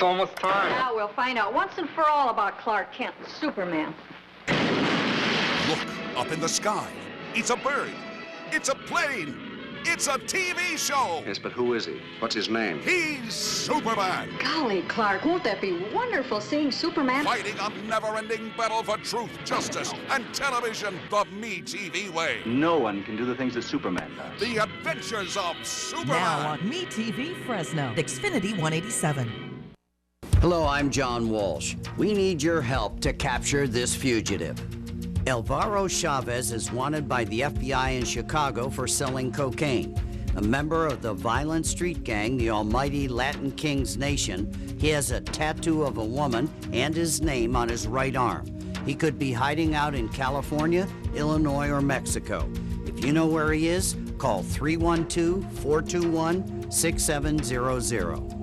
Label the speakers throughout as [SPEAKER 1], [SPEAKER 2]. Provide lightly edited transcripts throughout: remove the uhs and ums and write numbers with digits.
[SPEAKER 1] It's almost time.
[SPEAKER 2] Now we'll find out once and for all about Clark Kent and Superman.
[SPEAKER 3] Look up in the sky. It's a bird. It's a plane. It's a TV show.
[SPEAKER 4] Yes, but who is he? What's his name?
[SPEAKER 3] He's Superman.
[SPEAKER 2] Golly, Clark, won't that be wonderful seeing Superman?
[SPEAKER 3] Fighting a never-ending battle for truth, justice, and television the MeTV way.
[SPEAKER 4] No one can do the things that Superman does.
[SPEAKER 3] The adventures of Superman.
[SPEAKER 5] Now on MeTV Fresno, Xfinity 187.
[SPEAKER 6] Hello, I'm John Walsh. We need your help to capture this fugitive. Alvaro Chavez is wanted by the FBI in Chicago for selling cocaine. A member of the violent street gang, the Almighty Latin Kings Nation, he has a tattoo of a woman and his name on his right arm. He could be hiding out in California, Illinois, or Mexico. If you know where he is, call 312-421-6700.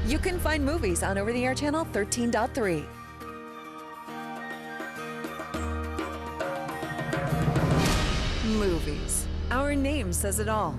[SPEAKER 7] You can find movies on over-the-air channel 13.3. Movies. Our name says it all.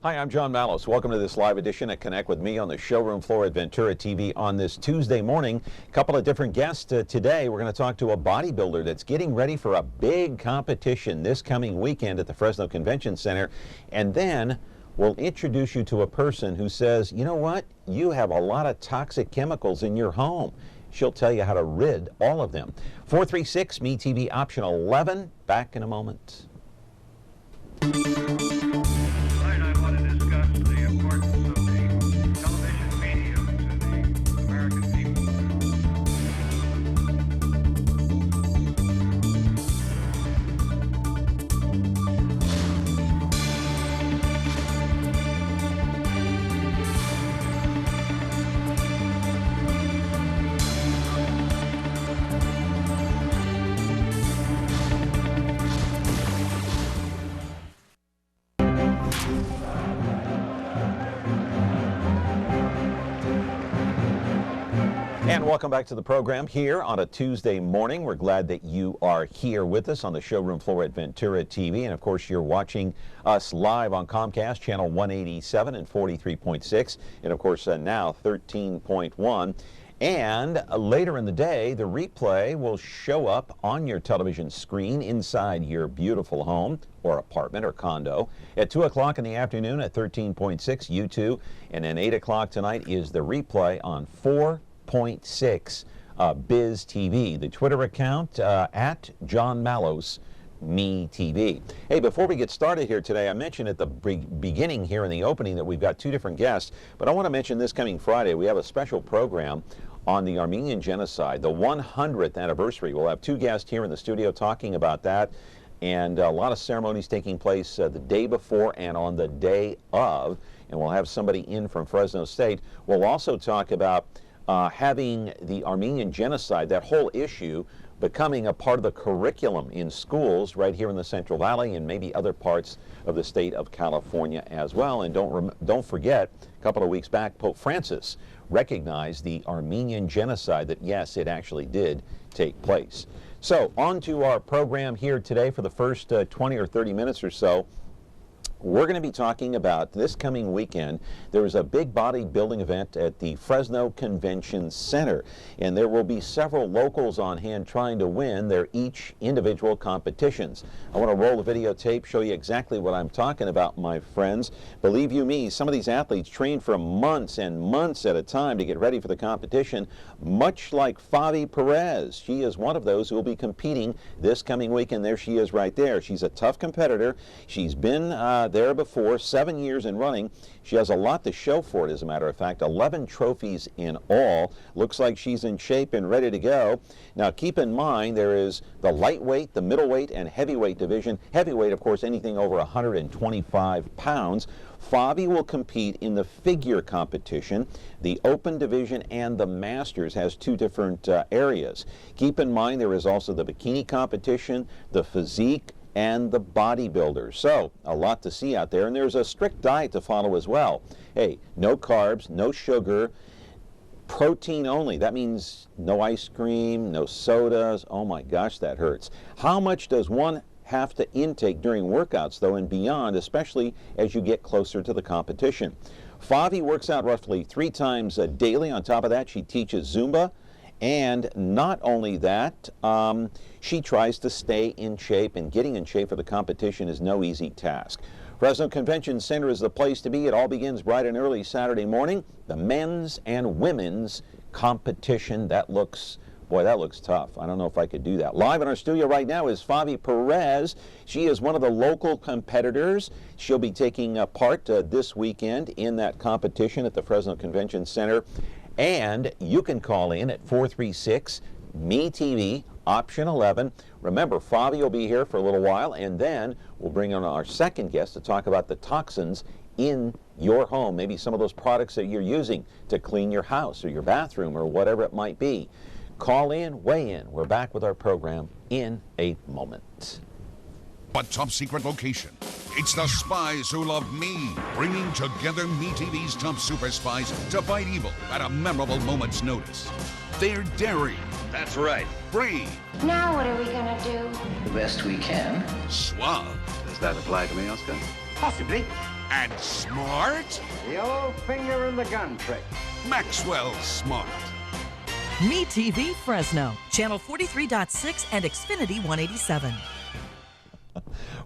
[SPEAKER 8] Hi, I'm John Mallos. Welcome to this live edition at Connect with me on the showroom floor at Ventura TV on this Tuesday morning. A couple of different guests today. We're going to talk to a bodybuilder that's getting ready for a big competition this coming weekend at the Fresno Convention Center. And then we'll introduce you to a person who says, you know what? You have a lot of toxic chemicals in your home. She'll tell you how to rid all of them. 436 MeTV option 11. Back in a moment.
[SPEAKER 1] Tonight I want to discuss the importance of the television medium to the American people.
[SPEAKER 8] And welcome back to the program here on a Tuesday morning. We're glad that you are here with us on the showroom floor at Ventura TV. And of course, you're watching us live on Comcast channel 187 and 43.6. And of course, now 13.1. And later in the day, the replay will show up on your television screen inside your beautiful home or apartment or condo at 2 o'clock in the afternoon at 13.6 YouTube. And then 8 o'clock tonight is the replay on 4.6 Biz TV, the Twitter account at John Mallos MeTV. Hey, before we get started here today, I mentioned at the beginning here in the opening that we've got two different guests, but I want to mention this coming Friday we have a special program on the Armenian genocide, the 100th anniversary. We'll have two guests here in the studio talking about that, and a lot of ceremonies taking place the day before and on the day of, and we'll have somebody in from Fresno State. We'll also talk about having the Armenian genocide, that whole issue, becoming a part of the curriculum in schools right here in the Central Valley and maybe other parts of the state of California as well. And don't forget, a couple of weeks back, Pope Francis recognized the Armenian genocide, that yes, it actually did take place. So on to our program here today for the first 20 or 30 minutes or so. We're going to be talking about this coming weekend. There is a big bodybuilding event at the Fresno Convention Center, and there will be several locals on hand trying to win their each individual competitions. I want to roll the videotape, show you exactly what I'm talking about, my friends. Believe you me, some of these athletes train for months and months at a time to get ready for the competition, much like Favi Perez. She is one of those who will be competing this coming weekend. There she is right there. She's a tough competitor. She's been there before, 7 years in running. She has a lot to show for it, as a matter of fact. 11 trophies in all. Looks like she's in shape and ready to go. Now keep in mind there is the lightweight, the middleweight, and heavyweight division. Heavyweight, of course, anything over 125 pounds. Favi will compete in the figure competition. The open division and the masters has two different areas. Keep in mind there is also the bikini competition, the physique, and the bodybuilders. So, a lot to see out there, and there's a strict diet to follow as well. Hey, no carbs, no sugar, protein only. That means no ice cream, no sodas. Oh my gosh, that hurts. How much does one have to intake during workouts, though, and beyond, especially as you get closer to the competition? Favi works out roughly 3 times daily. On top of that, she teaches Zumba. And not only that, she tries to stay in shape, and getting in shape for the competition is no easy task. Fresno Convention Center is the place to be. It all begins bright and early Saturday morning. The men's and women's competition, that looks tough. I don't know if I could do that. Live in our studio right now is Favi Perez. She is one of the local competitors. She'll be taking part this weekend in that competition at the Fresno Convention Center. And you can call in at 436-ME-TV, option 11. Remember, Favi will be here for a little while, and then we'll bring on our second guest to talk about the toxins in your home, maybe some of those products that you're using to clean your house or your bathroom or whatever it might be. Call in, weigh in. We're back with our program in a moment.
[SPEAKER 3] A top secret location. It's the spies who love me, bringing together MeTV's top super spies to fight evil at a memorable moment's notice. They're daring.
[SPEAKER 4] That's right.
[SPEAKER 3] Brave.
[SPEAKER 9] Now what are we gonna do?
[SPEAKER 10] The best we can.
[SPEAKER 3] Suave.
[SPEAKER 4] Does that apply to me, Oscar?
[SPEAKER 10] Possibly.
[SPEAKER 3] And smart.
[SPEAKER 10] The old finger in the gun trick.
[SPEAKER 3] Maxwell Smart.
[SPEAKER 5] MeTV Fresno, channel 43.6 and Xfinity 187.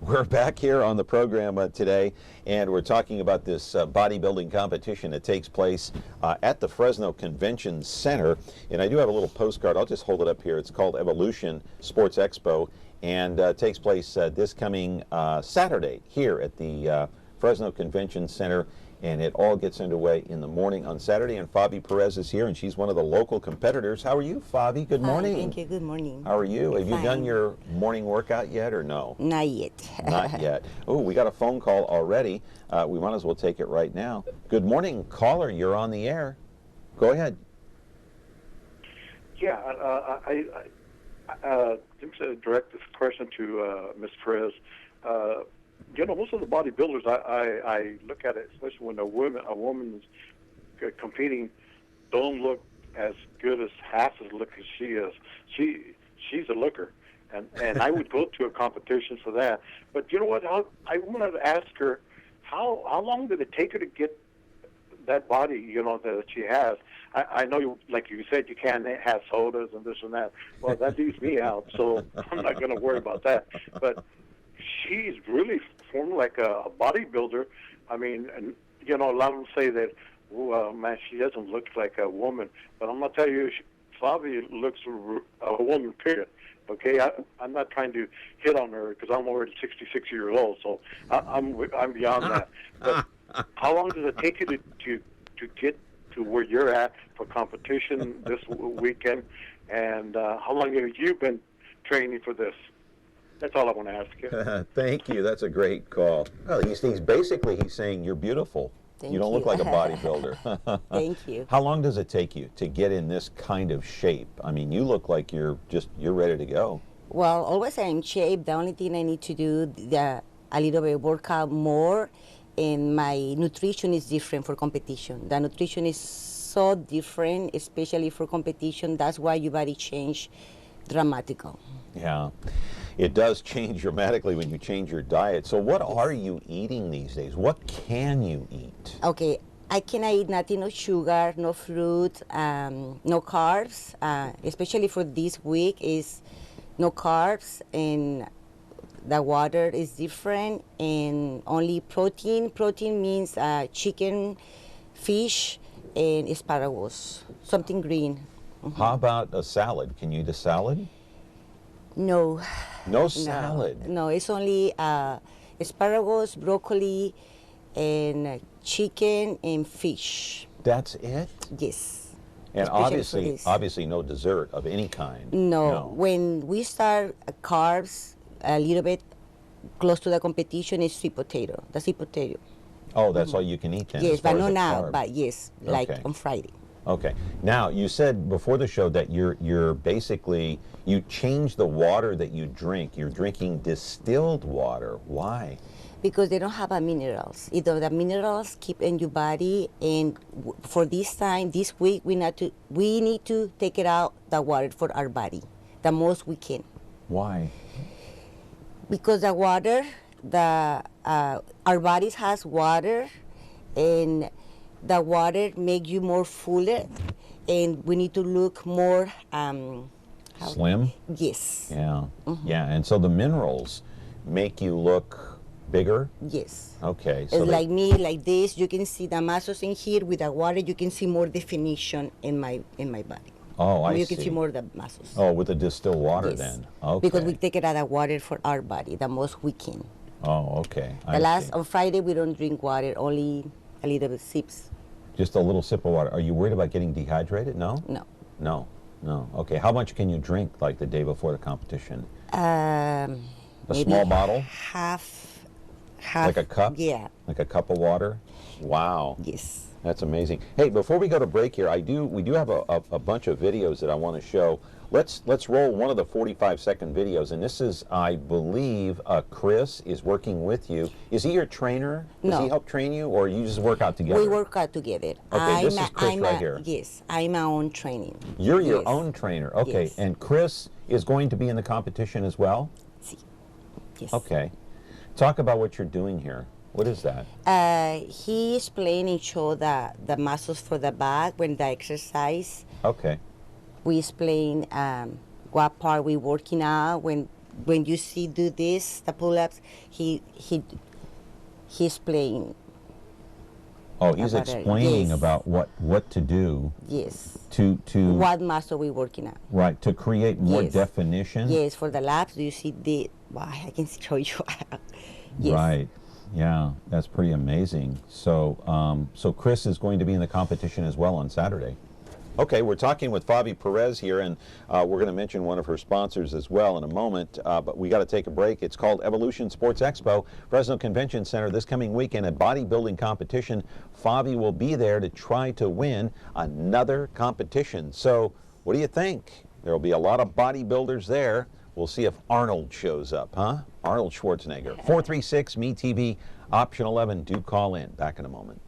[SPEAKER 8] We're back here on the program today, and we're talking about this bodybuilding competition that takes place at the Fresno Convention Center. And I do have a little postcard. I'll just hold it up here. It's called Evolution Sports Expo, and takes place this coming Saturday here at the Fresno Convention Center. And it all gets underway in the morning on Saturday. And Favi Perez is here, and she's one of the local competitors. How are you, Favi? Good morning.
[SPEAKER 11] Thank you. Good morning.
[SPEAKER 8] How are you? Have you
[SPEAKER 11] Fine.
[SPEAKER 8] done your morning workout yet, or no?
[SPEAKER 11] Not yet.
[SPEAKER 8] Not yet. Oh, we got a phone call already. We might as well take it right now. Good morning, caller. You're on the air. Go ahead.
[SPEAKER 12] Yeah, just to direct this question to Ms. Perez. You know, most of the bodybuilders, I look at it, especially when a woman is competing, don't look as good as half as look as she is. She's a looker, and I would go to a competition for that. But you know what? I wanted to ask her, how long did it take her to get that body, you know, that she has? I know, like you said, you can't have sodas and this and that. Well, that leaves me out, so I'm not going to worry about that. But she's really formed like a bodybuilder. I mean, and you know, a lot of them say that, well, man, she doesn't look like a woman. But I'm gonna tell you, Favi looks a woman. Period. Okay, I'm not trying to hit on her because I'm already 66 years old, so I'm beyond that. But how long does it take you to get to where you're at for competition this weekend? And how long have you been training for this? That's all I want to ask you.
[SPEAKER 8] Thank you. That's a great call. Well, he's saying you're beautiful.
[SPEAKER 11] Thank
[SPEAKER 8] you don't look like a bodybuilder.
[SPEAKER 11] Thank you.
[SPEAKER 8] How long does it take you to get in this kind of shape? I mean, you look like you're ready to go.
[SPEAKER 11] Well, always I'm in shape. The only thing I need to do a little bit workout more, and my nutrition is different for competition. The nutrition is so different, especially for competition. That's why your body change dramatically.
[SPEAKER 8] Yeah. It does change dramatically when you change your diet. So what are you eating these days? What can you eat?
[SPEAKER 11] Okay, I cannot eat nothing, no sugar, no fruit, no carbs. Especially for this week is no carbs, and the water is different, and only protein. Protein means chicken, fish, and asparagus, something green. Mm-hmm.
[SPEAKER 8] How about a salad? Can you eat a salad?
[SPEAKER 11] No.
[SPEAKER 8] No salad?
[SPEAKER 11] No, it's only asparagus, broccoli, and chicken and fish.
[SPEAKER 8] That's it?
[SPEAKER 11] Yes.
[SPEAKER 8] And obviously no dessert of any kind.
[SPEAKER 11] No. When we start carbs a little bit close to the competition is sweet potato, the sweet potato.
[SPEAKER 8] Oh, that's all you can eat then?
[SPEAKER 11] Yes,
[SPEAKER 8] as far
[SPEAKER 11] but not
[SPEAKER 8] as
[SPEAKER 11] now,
[SPEAKER 8] carb.
[SPEAKER 11] but yes, like
[SPEAKER 8] Okay.
[SPEAKER 11] on Friday.
[SPEAKER 8] Okay. Now, you said before the show that you're basically, you change the water that you drink. You're drinking distilled water. Why?
[SPEAKER 11] Because they don't have minerals. Either the minerals keep in your body, and for this time, this week, we need to take it out, the water for our body, the most we can.
[SPEAKER 8] Why?
[SPEAKER 11] Because the water, our bodies has water, and the water make you more fuller, and we need to look more
[SPEAKER 8] slim?
[SPEAKER 11] Yes.
[SPEAKER 8] Yeah. Yeah, and so the minerals make you look bigger?
[SPEAKER 11] Yes.
[SPEAKER 8] Okay. So
[SPEAKER 11] it's like me, like this. You can see the muscles in here. With the water, you can see more definition in my body.
[SPEAKER 8] Oh, I see.
[SPEAKER 11] You can see more of the muscles.
[SPEAKER 8] Oh, with the distilled water
[SPEAKER 11] Yes.
[SPEAKER 8] then. Okay.
[SPEAKER 11] Because we take it out of water for our body, the most we can.
[SPEAKER 8] Oh, okay.
[SPEAKER 11] On Friday, we don't drink water, only a little bit sips.
[SPEAKER 8] Just a little sip of water. Are you worried about getting dehydrated? No?
[SPEAKER 11] No.
[SPEAKER 8] No. No. Okay. How much can you drink like the day before the competition? A small bottle?
[SPEAKER 11] Half.
[SPEAKER 8] Like a cup?
[SPEAKER 11] Yeah.
[SPEAKER 8] Like a cup of water? Wow.
[SPEAKER 11] Yes.
[SPEAKER 8] That's amazing. Hey, before we go to break here, we do have a bunch of videos that I want to show. Let's roll one of the 45-second videos, and this is, I believe, Chris is working with you. Is he your trainer? Does
[SPEAKER 11] No.
[SPEAKER 8] he help train you, or you just work out together?
[SPEAKER 11] We work out together.
[SPEAKER 8] Okay, this is Chris right here.
[SPEAKER 11] Yes, I'm my own training.
[SPEAKER 8] You're your own trainer. Okay,
[SPEAKER 11] Yes.
[SPEAKER 8] and Chris is going to be in the competition as well?
[SPEAKER 11] Yes.
[SPEAKER 8] Okay. Talk about what you're doing here. What is that?
[SPEAKER 11] He is playing and show the muscles for the back when the exercise.
[SPEAKER 8] Okay.
[SPEAKER 11] We explain what part we working out. When you see do this, the pull-ups, he's playing.
[SPEAKER 8] Oh, he's
[SPEAKER 11] about it.
[SPEAKER 8] explaining
[SPEAKER 11] Yes.
[SPEAKER 8] about what to do.
[SPEAKER 11] Yes.
[SPEAKER 8] To
[SPEAKER 11] What muscle we working out.
[SPEAKER 8] right, to create more
[SPEAKER 11] Yes.
[SPEAKER 8] definition.
[SPEAKER 11] Yes, for the laps, do you see the? Wow, I can show you. Yes.
[SPEAKER 8] Right. Yeah, that's pretty amazing. So, so Chris is going to be in the competition as well on Saturday. Okay, we're talking with Favi Perez here, and we're going to mention one of her sponsors as well in a moment, but we got to take a break. It's called Evolution Sports Expo, Fresno Convention Center, this coming weekend, a bodybuilding competition. Favi will be there to try to win another competition. So, what do you think? There will be a lot of bodybuilders there. We'll see if Arnold shows up, huh? Arnold Schwarzenegger. 436-ME-TV, option 11. Do call in. Back in a moment.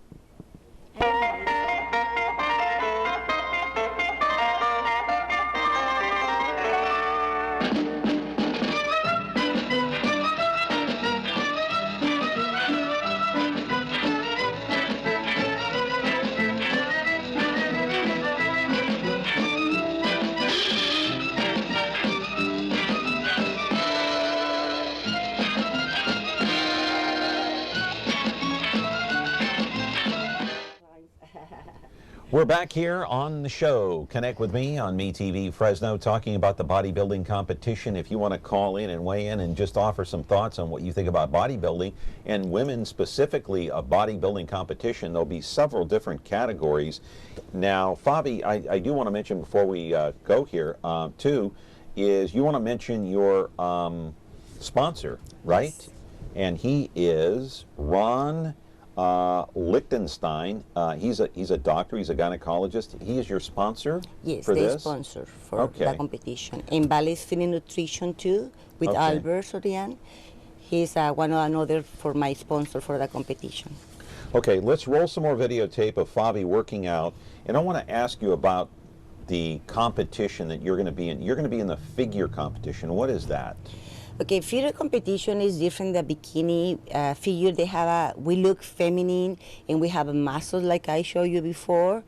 [SPEAKER 8] We're back here on the show. Connect with me on MeTV Fresno, talking about the bodybuilding competition. If you want to call in and weigh in and just offer some thoughts on what you think about bodybuilding and women specifically, a bodybuilding competition, there'll be several different categories. Now, Favi, I do want to mention before we go here, too, is you want to mention your sponsor, right? Yes. And he is Ron Lichtenstein. He's a doctor. He's a gynecologist. He is your sponsor.
[SPEAKER 11] Yes,
[SPEAKER 8] for
[SPEAKER 11] the
[SPEAKER 8] this?
[SPEAKER 11] sponsor for the competition. And Ballet's Fit and Nutrition too, with Albert Sorian. He's one or another for my sponsor for the competition.
[SPEAKER 8] Okay, let's roll some more videotape of Favi working out, and I want to ask you about the competition that you're going to be in. You're going to be in the figure competition. What is that?
[SPEAKER 11] Okay, figure competition is different than bikini figure. We look feminine and we have a muscle like I showed you before.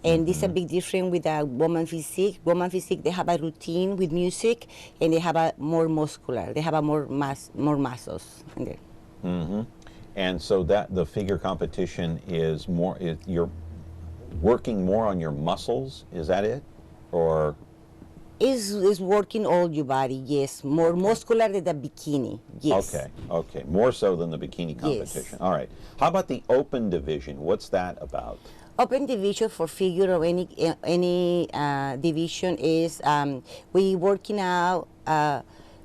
[SPEAKER 11] And this is a big difference with a woman physique. Woman physique, they have a routine with music and they have a more muscular. They have a more muscles in there.
[SPEAKER 8] And so that the figure competition is more, you're working more on your muscles, is that it? Or?
[SPEAKER 11] Is working all your body, yes. More muscular than the bikini, yes.
[SPEAKER 8] Okay. More so than the bikini competition.
[SPEAKER 11] Yes.
[SPEAKER 8] All right. How about the open division? What's that about?
[SPEAKER 11] Open division for figure or any division is we working out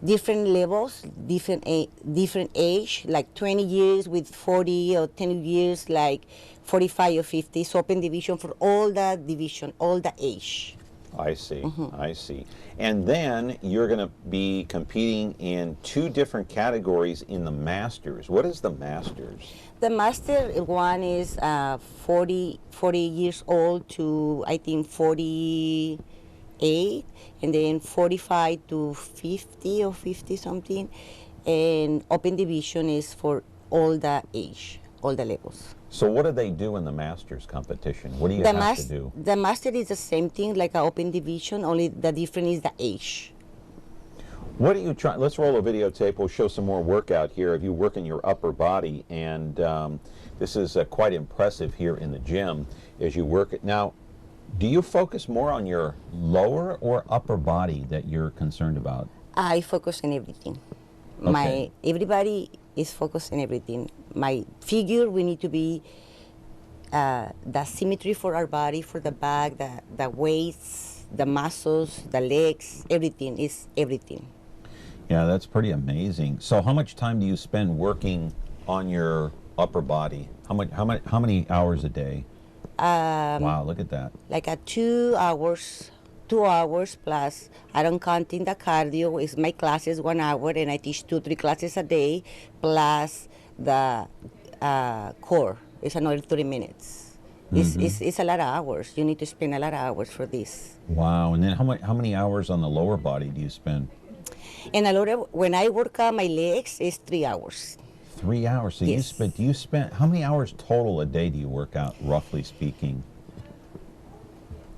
[SPEAKER 11] different levels, different age, like 20 years with 40 or 10 years like 45 or 50. It's open division for all the division, all the age.
[SPEAKER 8] I see, I see. And then you're going to be competing in 2 different categories in the Masters. What is the Masters?
[SPEAKER 11] The master one is 40 years old to, I think, 48, and then 45 to 50 or 50 something. And open division is for all the age, all the levels.
[SPEAKER 8] So what do they do in the Masters competition? What do you have to do?
[SPEAKER 11] The master is the same thing like an open division, only the difference is the age.
[SPEAKER 8] What do you try? Let's roll a videotape. We'll show some more workout here of you working your upper body, and this is quite impressive here in the gym as you work it. Now, do you focus more on your lower or upper body that you're concerned about?
[SPEAKER 11] I focus on everything.
[SPEAKER 8] Okay.
[SPEAKER 11] Everybody is focused on everything. My figure, we need to be the symmetry for our body, for the back, the weights, the muscles, the legs, everything is everything.
[SPEAKER 8] Yeah, that's pretty amazing. So how much time do you spend working on your upper body? How many hours a day? Wow, look at that.
[SPEAKER 11] Like 2 hours. 2 hours plus, I don't count in the cardio, is my classes 1 hour, and I teach 2-3 classes a day, plus the core, it's another 30 minutes. It's a lot of hours. You need to spend a lot of hours for this.
[SPEAKER 8] Wow, and then how many hours on the lower body do you spend?
[SPEAKER 11] And a lot of, when I work out my legs, it's 3 hours.
[SPEAKER 8] 3 hours, so
[SPEAKER 11] Yes.
[SPEAKER 8] you spend, how many hours total a day do you work out, roughly speaking?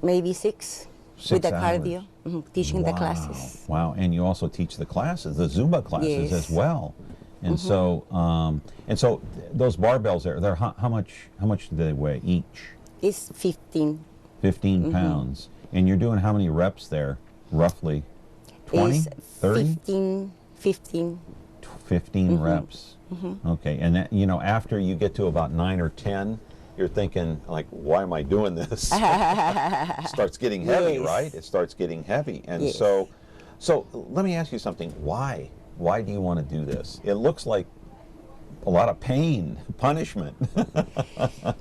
[SPEAKER 11] Maybe 6.
[SPEAKER 8] 6
[SPEAKER 11] with the
[SPEAKER 8] hours.
[SPEAKER 11] cardio, teaching the classes.
[SPEAKER 8] Wow, and you also teach the classes, the Zumba classes
[SPEAKER 11] Yes.
[SPEAKER 8] as well. And so those barbells they're how much do they weigh each?
[SPEAKER 11] It's 15.
[SPEAKER 8] 15 pounds. And you're doing how many reps there, roughly? 20,
[SPEAKER 11] It's
[SPEAKER 8] 30?
[SPEAKER 11] 15.
[SPEAKER 8] 15 reps. Okay, and that, you know, after you get to about 9 or 10, you're thinking, like, why am I doing this? It starts getting heavy,
[SPEAKER 11] Yes.
[SPEAKER 8] right? It starts getting heavy. And
[SPEAKER 11] Yes.
[SPEAKER 8] so let me ask you something. Why? Why do you want to do this? It looks like a lot of pain, punishment. I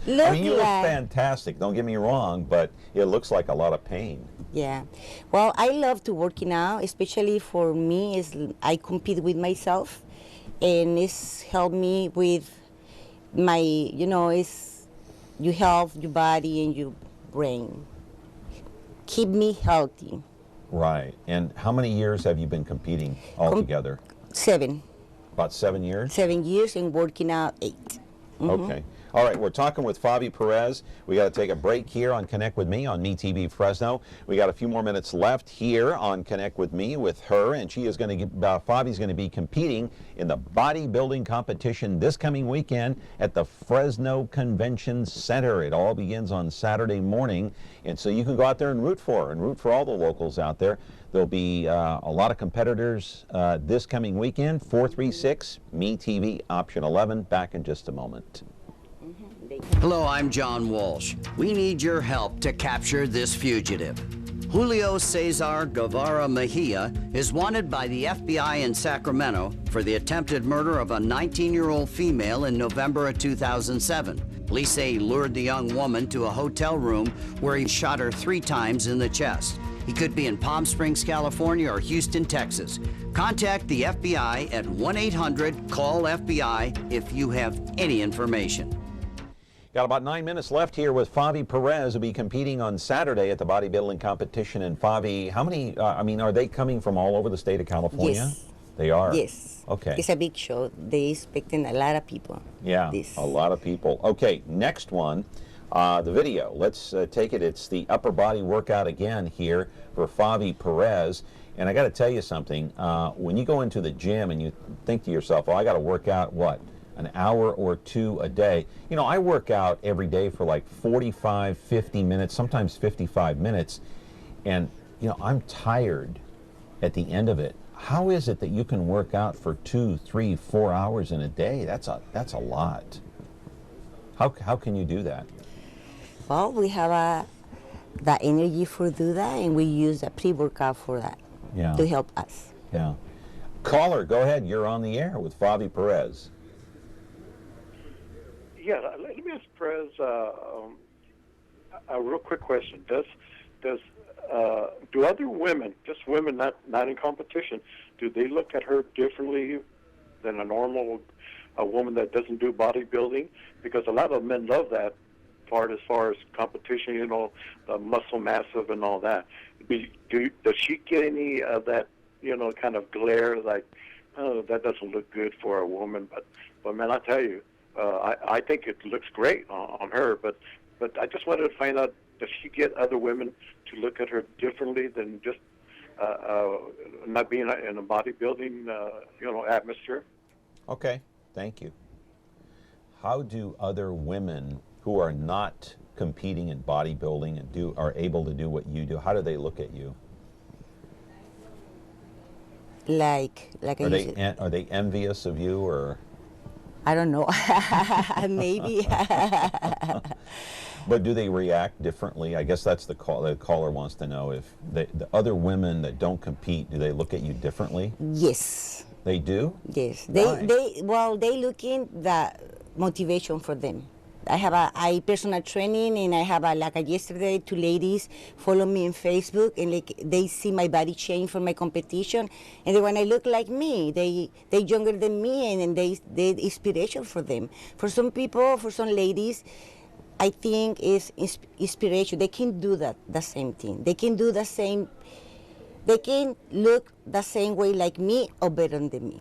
[SPEAKER 8] mean, you look fantastic, don't get me wrong, but it looks like a lot of pain.
[SPEAKER 11] Yeah. Well, I love to working out, especially for me, is I compete with myself, and it's helped me with my, you help your body and your brain. Keep me healthy.
[SPEAKER 8] Right. And how many years have you been competing altogether?
[SPEAKER 11] 7.
[SPEAKER 8] About 7 years?
[SPEAKER 11] 7 years and working out 8.
[SPEAKER 8] Okay. All right, we're talking with Favi Perez. We got to take a break here on Connect with Me on MeTV Fresno. We got a few more minutes left here on Connect with Me with her, and she is going to Favi's going to be competing in the bodybuilding competition this coming weekend at the Fresno Convention Center. It all begins on Saturday morning, and so you can go out there and root for her and root for all the locals out there. There'll be a lot of competitors this coming weekend. 436 MeTV option 11. Back in just a moment.
[SPEAKER 6] Hello, I'm John Walsh. We need your help to capture this fugitive. Julio Cesar Guevara Mejia is wanted by the FBI in Sacramento for the attempted murder of a 19-year-old female in November of 2007. Police say he lured the young woman to a hotel room where he shot her 3 times in the chest. He could be in Palm Springs, California or Houston, Texas. Contact the FBI at 1-800-CALL-FBI if you have any information.
[SPEAKER 8] Got about 9 minutes left here with Favi Perez, who'll be competing on Saturday at the bodybuilding competition. And Favi, how many, are they coming from all over the state of California?
[SPEAKER 11] Yes.
[SPEAKER 8] They are?
[SPEAKER 11] Yes.
[SPEAKER 8] Okay.
[SPEAKER 11] It's a big show. They expecting a lot of people.
[SPEAKER 8] Yeah, a lot of people. Okay, next one, the video. Let's take it. It's the upper body workout again here for Favi Perez. And I got to tell you something. When you go into the gym and you think to yourself, oh, I got to work out, what? An hour or 2 a day. You know, I work out every day for like 45, 50 minutes, sometimes 55 minutes. And, you know, I'm tired at the end of it. How is it that you can work out for 2, 3, 4 hours in a day? That's a lot. How can you do that?
[SPEAKER 11] Well, we have the energy for do that, and we use a pre-workout for that to help us.
[SPEAKER 8] Yeah. Caller, go ahead. You're on the air with Favi Perez.
[SPEAKER 12] Yeah, let me ask Perez a real quick question. Do other women, just women not in competition, do they look at her differently than a woman that doesn't do bodybuilding? Because a lot of men love that part as far as competition, you know, the muscle massive and all that. Does she get any of that, you know, kind of glare like, oh, that doesn't look good for a woman? But man, I tell you, I think it looks great on her. But I just wanted to find out, does she get other women to look at her differently than just not being in a bodybuilding, you know, atmosphere?
[SPEAKER 8] Okay, thank you. How do other women who are not competing in bodybuilding and are able to do what you do, how do they look at you?
[SPEAKER 11] Like
[SPEAKER 8] are they envious of you, or?
[SPEAKER 11] I don't know. Maybe.
[SPEAKER 8] But do they react differently? I guess that's the caller wants to know. If the other women that don't compete, do they look at you differently?
[SPEAKER 11] Yes.
[SPEAKER 8] They do?
[SPEAKER 11] Yes.
[SPEAKER 8] Why?
[SPEAKER 11] They looking the motivation for them. I have a personal training, and I have yesterday 2 ladies follow me on Facebook, and they see my body change for my competition, and they want to look like me. They younger than me, and they inspiration for them. For some people, for some ladies, I think is inspiration. They can do the same thing. They can do the same. They can look the same way like me or better than me.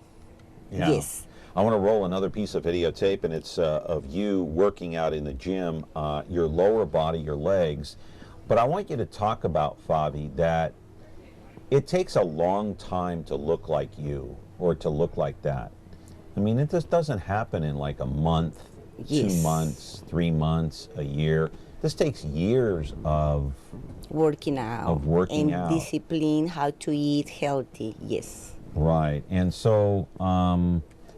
[SPEAKER 8] Yeah.
[SPEAKER 11] Yes.
[SPEAKER 8] I want to roll another piece of videotape, and it's of you working out in the gym, your lower body, your legs. But I want you to talk about, Favi, that it takes a long time to look like you or to look like that. I mean, it just doesn't happen in like a month,
[SPEAKER 11] Yes.
[SPEAKER 8] 2 months, 3 months, a year. This takes years of
[SPEAKER 11] working out. And discipline, how to eat healthy. Yes.
[SPEAKER 8] Right. And so,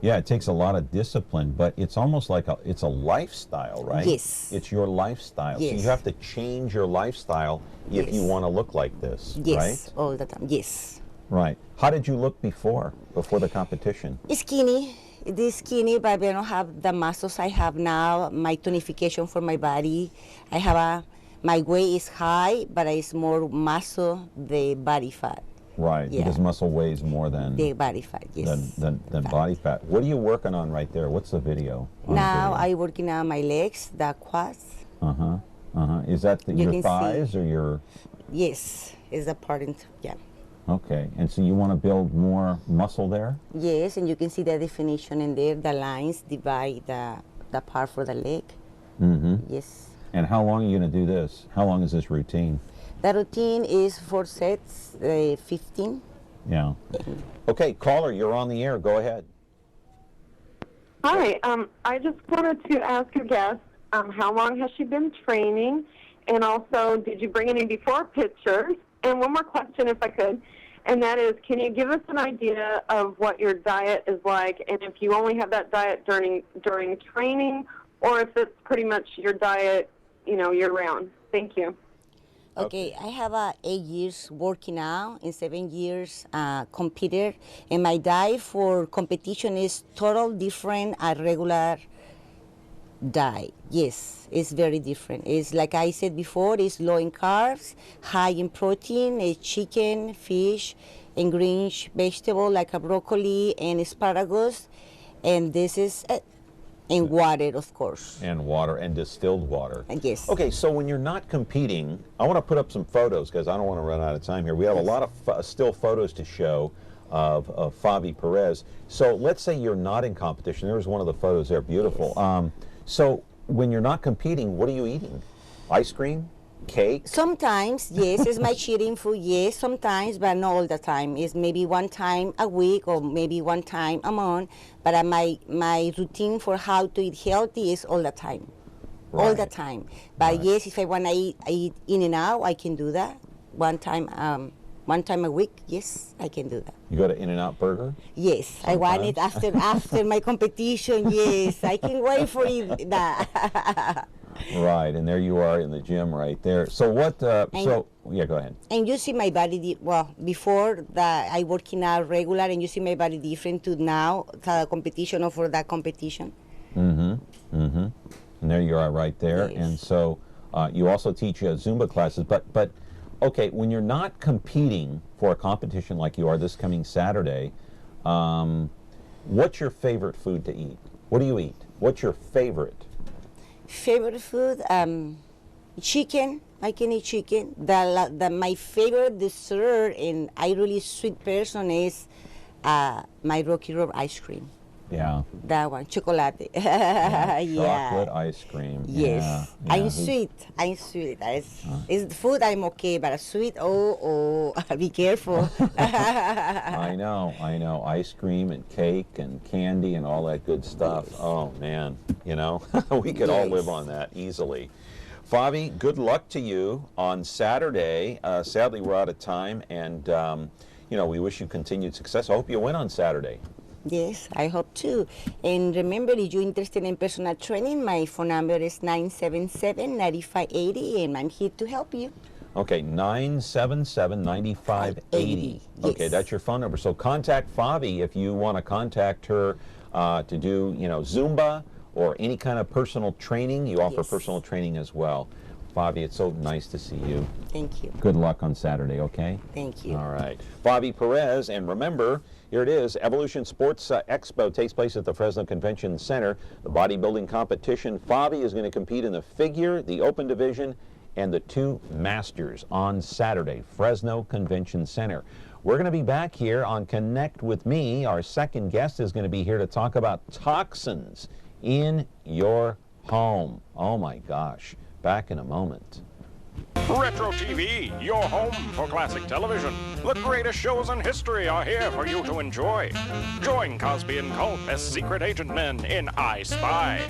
[SPEAKER 8] yeah, it takes a lot of discipline, but it's almost like it's a lifestyle, right?
[SPEAKER 11] Yes.
[SPEAKER 8] It's your lifestyle.
[SPEAKER 11] Yes.
[SPEAKER 8] So you have to change your lifestyle if you want to look like this,
[SPEAKER 11] Yes,
[SPEAKER 8] right?
[SPEAKER 11] all the time. Yes.
[SPEAKER 8] Right. How did you look before the competition?
[SPEAKER 11] Skinny. This skinny, but I don't have the muscles I have now. My tonification for my body. I have my weight is high, but it's more muscle the body fat.
[SPEAKER 8] Right,
[SPEAKER 11] Yeah.
[SPEAKER 8] because muscle weighs more than
[SPEAKER 11] the body fat, yes.
[SPEAKER 8] Than body fat. What are you working on right there? What's the video?
[SPEAKER 11] Now I working on my legs, the quads.
[SPEAKER 8] Is that your thighs or your?
[SPEAKER 11] Yes, is the part yeah.
[SPEAKER 8] Okay, and so you want to build more muscle there?
[SPEAKER 11] Yes, and you can see the definition in there. The lines divide the part for the leg.
[SPEAKER 8] Mm-hmm.
[SPEAKER 11] Yes.
[SPEAKER 8] And how long are you going to do this? How long is this routine?
[SPEAKER 11] The routine is 4 sets, 15.
[SPEAKER 8] Yeah. Okay, caller, you're on the air. Go ahead.
[SPEAKER 13] Hi. I just wanted to ask your guest, how long has she been training? And also, did you bring any before pictures? And one more question, if I could, and that is, can you give us an idea of what your diet is like, and if you only have that diet during training, or if it's pretty much your diet, you know, year-round? Thank you.
[SPEAKER 11] Okay, I have 8 years working out and 7 years competed, and my diet for competition is total different a regular diet. Yes, it's very different. It's like I said before, it's low in carbs, high in protein, chicken, fish, and green vegetable like a broccoli and asparagus, and this is and water, of course.
[SPEAKER 8] And water, and distilled water.
[SPEAKER 11] Yes.
[SPEAKER 8] Okay, so when you're not competing, I want to put up some photos because I don't want to run out of time here. We have a lot of still photos to show of Favi Perez. So let's say you're not in competition. There's one of the photos there, beautiful.
[SPEAKER 11] Yes.
[SPEAKER 8] So when you're not competing, what are you eating? Ice cream? Cake?
[SPEAKER 11] Sometimes, yes, it's my cheating food, yes, sometimes, but not all the time. It's maybe one time a week or maybe one time a month, but my routine for how to eat healthy is all the time. All the time. But yes, if I want to eat in and out, I can do that. One time a week, yes, I can do that.
[SPEAKER 8] You go to In-N-Out Burger?
[SPEAKER 11] Yes, sometimes. I want it after my competition, yes. I can wait for it, that.
[SPEAKER 8] Right, and there you are in the gym right there. So what, yeah, go ahead.
[SPEAKER 11] And you see my body, before that I working out regular, and you see my body different to now, the competition or for that competition?
[SPEAKER 8] Mm-hmm. Mm-hmm. And there you are right there.
[SPEAKER 11] Yes.
[SPEAKER 8] And so you also teach Zumba classes. But okay, when you're not competing for a competition like you are this coming Saturday, what's your favorite food to eat? What do you eat? What's your favorite?
[SPEAKER 11] Favorite food? Chicken. I can eat chicken. My favorite dessert, and I really sweet person, is my Rocky Road ice cream.
[SPEAKER 8] Yeah.
[SPEAKER 11] That one, chocolate.
[SPEAKER 8] Yeah,
[SPEAKER 11] Yeah.
[SPEAKER 8] chocolate ice cream.
[SPEAKER 11] Yes.
[SPEAKER 8] Yeah.
[SPEAKER 11] I'm sweet. It's food I'm okay, but sweet, oh, be careful.
[SPEAKER 8] I know. Ice cream and cake and candy and all that good stuff.
[SPEAKER 11] Yes.
[SPEAKER 8] Oh, man. You know, we could all live on that easily. Favi, good luck to you on Saturday. Sadly, we're out of time, and, you know, we wish you continued success. I hope you win on Saturday.
[SPEAKER 11] Yes, I hope too. And remember, if you're interested in personal training, my phone number is 977-9580, and I'm here to help you.
[SPEAKER 8] Okay, 977-9580.
[SPEAKER 11] Yes.
[SPEAKER 8] Okay, that's your phone number. So contact Favi if you want to contact her to do, you know, Zumba or any kind of personal training. You offer personal training as well. Favi, it's so nice to see you.
[SPEAKER 11] Thank you.
[SPEAKER 8] Good luck on Saturday, okay?
[SPEAKER 11] Thank you.
[SPEAKER 8] All right. Favi Perez, and remember, here it is, Evolution Sports Expo takes place at the Fresno Convention Center. The bodybuilding competition, Favi is going to compete in the figure, the open division, and the 2 masters on Saturday, Fresno Convention Center. We're going to be back here on Connect with Me. Our second guest is going to be here to talk about toxins in your home. Oh my gosh. Back in a moment.
[SPEAKER 14] Retro TV, your home for classic television. The greatest shows in history are here for you to enjoy. Join Cosby and Culp as secret agent men in I Spy.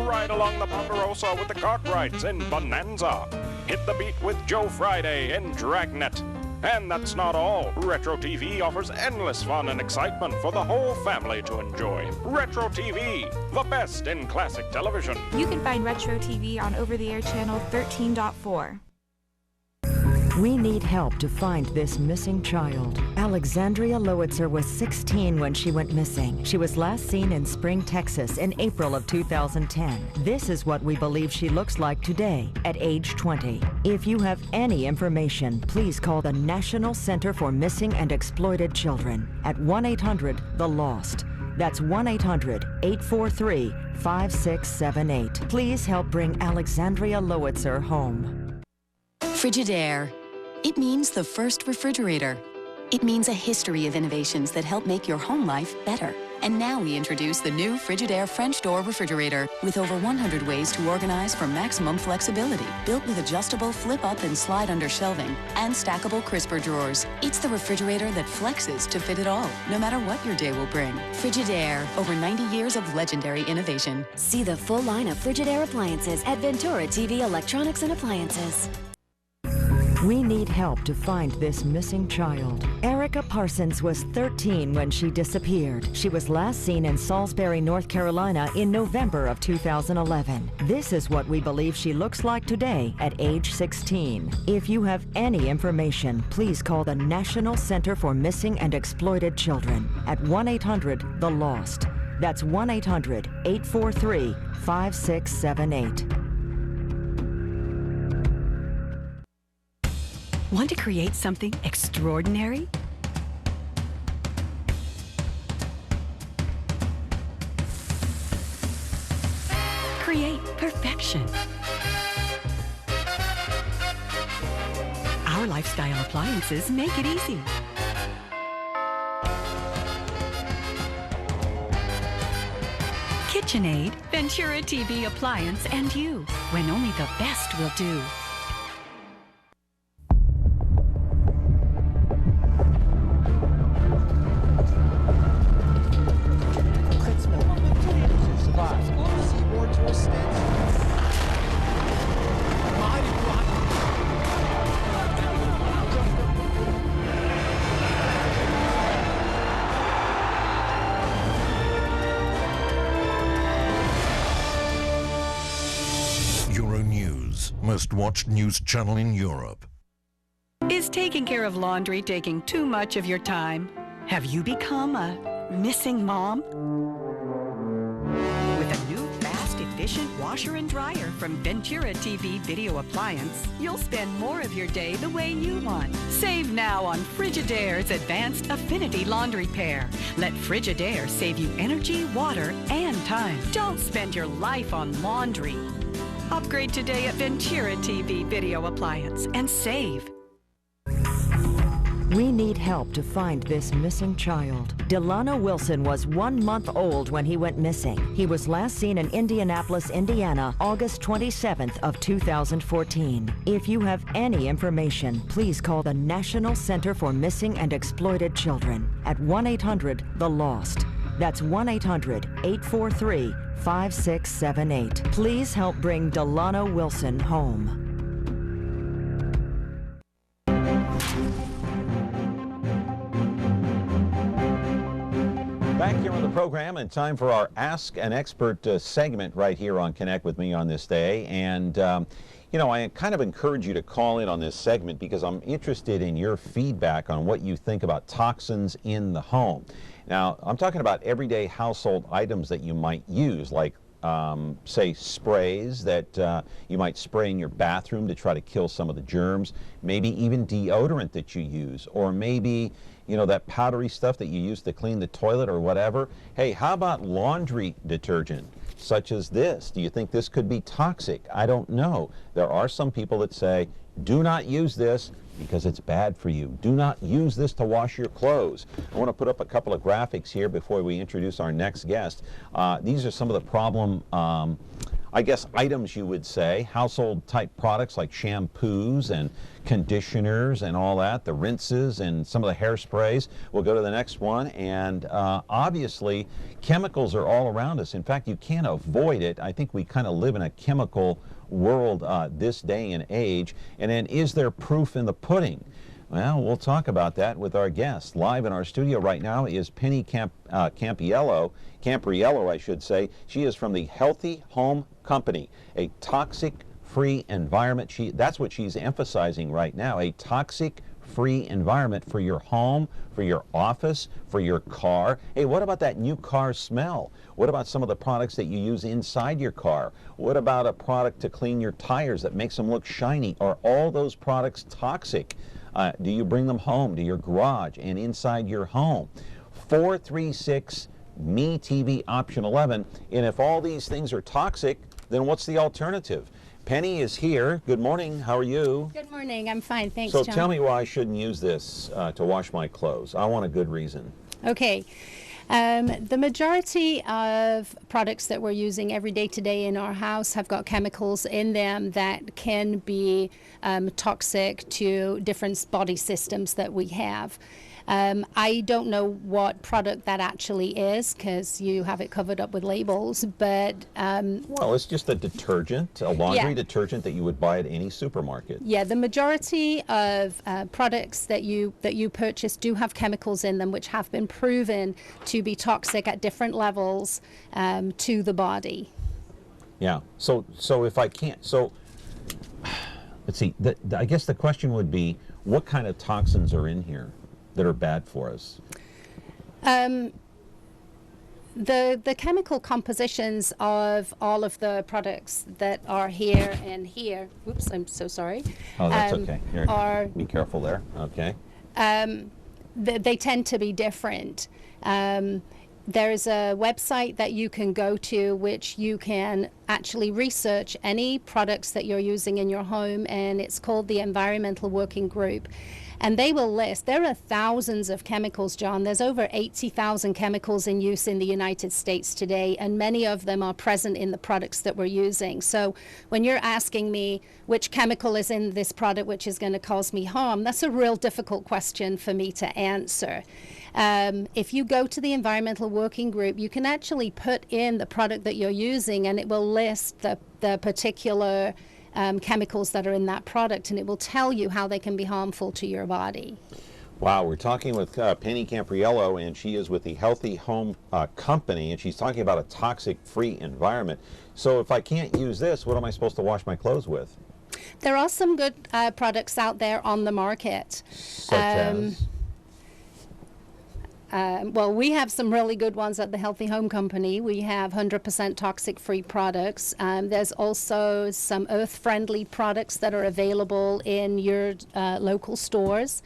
[SPEAKER 14] Ride along the Ponderosa with the Cartwrights in Bonanza. Hit the beat with Joe Friday in Dragnet. And that's not all. Retro TV offers endless fun and excitement for the whole family to enjoy. Retro TV, the best in classic television.
[SPEAKER 15] You can find Retro TV on over-the-air channel 13.4.
[SPEAKER 16] We need help to find this missing child. Alexandria Lowitzer was 16 when she went missing. She was last seen in Spring, Texas in April of 2010. This is what we believe she looks like today at age 20. If you have any information, please call the National Center for Missing and Exploited Children at 1-800-THE-LOST. That's 1-800-843-5678. Please help bring Alexandria Lowitzer home.
[SPEAKER 17] Frigidaire. It means the first refrigerator. It means a history of innovations that help make your home life better. And now we introduce the new Frigidaire French door refrigerator with over 100 ways to organize for maximum flexibility. Built with adjustable flip up and slide under shelving and stackable crisper drawers. It's the refrigerator that flexes to fit it all, no matter what your day will bring. Frigidaire, over 90 years of legendary innovation.
[SPEAKER 18] See the full line of Frigidaire appliances at Ventura TV Electronics and Appliances.
[SPEAKER 16] We need help to find this missing child. Erica Parsons was 13 when she disappeared. She was last seen in Salisbury, North Carolina in November of 2011. This is what we believe she looks like today at age 16. If you have any information, please call the National Center for Missing and Exploited Children at 1-800-THE-LOST. That's 1-800-843-5678.
[SPEAKER 19] Want to create something extraordinary? Create perfection. Our lifestyle appliances make it easy. KitchenAid, Ventura TV appliance, and you, when only the best will do.
[SPEAKER 20] Most-watched news channel in Europe.
[SPEAKER 19] Is taking care of laundry taking too much of your time? Have you become a missing mom? With a new washer and dryer from Ventura TV Video Appliance, you'll spend more of your day the way you want. Save now on Frigidaire's Advanced Affinity Laundry Pair. Let Frigidaire save you energy, water, and time. Don't spend your life on laundry. Upgrade today at Ventura TV Video Appliance and save.
[SPEAKER 16] We need help to find this missing child. Delano Wilson was 1 month old when he went missing. He was last seen in Indianapolis, Indiana, August 27th of 2014. If you have any information, please call the National Center for Missing and Exploited Children at 1-800-THE-LOST. That's 1-800-843-5678. Please help bring Delano Wilson home.
[SPEAKER 8] Back here on the program, and time for our Ask an Expert segment right here on Connect with Me on this day. And, you know, I kind of encourage you to call in on this segment because I'm interested in your feedback on what you think about toxins in the home. Now, I'm talking about everyday household items that you might use, like say sprays that you might spray in your bathroom to try to kill some of the germs, maybe even deodorant that you use, or maybe, you know, that powdery stuff that you use to clean the toilet or whatever. Hey, how about laundry detergent such as this? Do you think this could be toxic? I don't know. There are some people that say, do not use this because it's bad for you. Do not use this to wash your clothes. I want to put up a couple of graphics here before we introduce our next guest. These are some of the problem, I guess, items you would say, household type products like shampoos and conditioners and all that, the rinses and some of the hairsprays. We'll go to the next one, and obviously chemicals are all around us. In fact, you can't avoid it. I think we kind of live in a chemical world this day and age. And then, is there proof in the pudding? Well, we'll talk about that with our guest. Live in our studio right now is Penny Campriello, I should say. She is from the Healthy Home Company, a toxic-free environment. That's what she's emphasizing right now, a toxic-free environment for your home, for your office, for your car. Hey, what about that new car smell? What about some of the products that you use inside your car? What about a product to clean your tires that makes them look shiny? Are all those products toxic? Do you bring them home to your garage and inside your home? 436-ME-TV option 11. And if all these things are toxic, then what's the alternative? Penny is here. Good morning. How are you?
[SPEAKER 21] Good morning. I'm fine. Thanks,
[SPEAKER 8] So
[SPEAKER 21] John.
[SPEAKER 8] tell me why I shouldn't use this to wash my clothes. I want a good reason.
[SPEAKER 21] Okay. The majority of products that we're using every day today in our house have got chemicals in them that can be toxic to different body systems that we have. I don't know what product that actually is because you have it covered up with labels, but
[SPEAKER 8] well, it's just a detergent, a laundry detergent that you would buy at any supermarket.
[SPEAKER 21] Yeah, the majority of products that you purchase do have chemicals in them which have been proven to be toxic at different levels to the body.
[SPEAKER 8] Yeah. So if I can't, let's see. I guess the question would be, what kind of toxins are in here that are bad for us?
[SPEAKER 21] The chemical compositions of all of the products that are here and here, oops, I'm so sorry.
[SPEAKER 8] Oh, that's okay. Here,
[SPEAKER 21] are,
[SPEAKER 8] be careful there. Okay.
[SPEAKER 21] They tend to be different. There's a website that you can go to which you can actually research any products that you're using in your home, and it's called the Environmental Working Group. And they will list, there are thousands of chemicals, John. There's over 80,000 chemicals in use in the United States today, and many of them are present in the products that we're using. So when you're asking me which chemical is in this product which is going to cause me harm, that's a real difficult question for me to answer. If you go to the Environmental Working Group, you can actually put in the product that you're using, and it will list the particular chemicals that are in that product, and it will tell you how they can be harmful to your body.
[SPEAKER 8] Wow, we're talking with Penny Campriello, and she is with the Healthy Home Company, and she's talking about a toxic-free environment. So if I can't use this, what am I supposed to wash my clothes with?
[SPEAKER 21] There are some good products out there on the market.
[SPEAKER 8] Such as?
[SPEAKER 21] Well, we have some really good ones at the Healthy Home Company. We have 100% toxic-free products. There's also some earth-friendly products that are available in your local stores.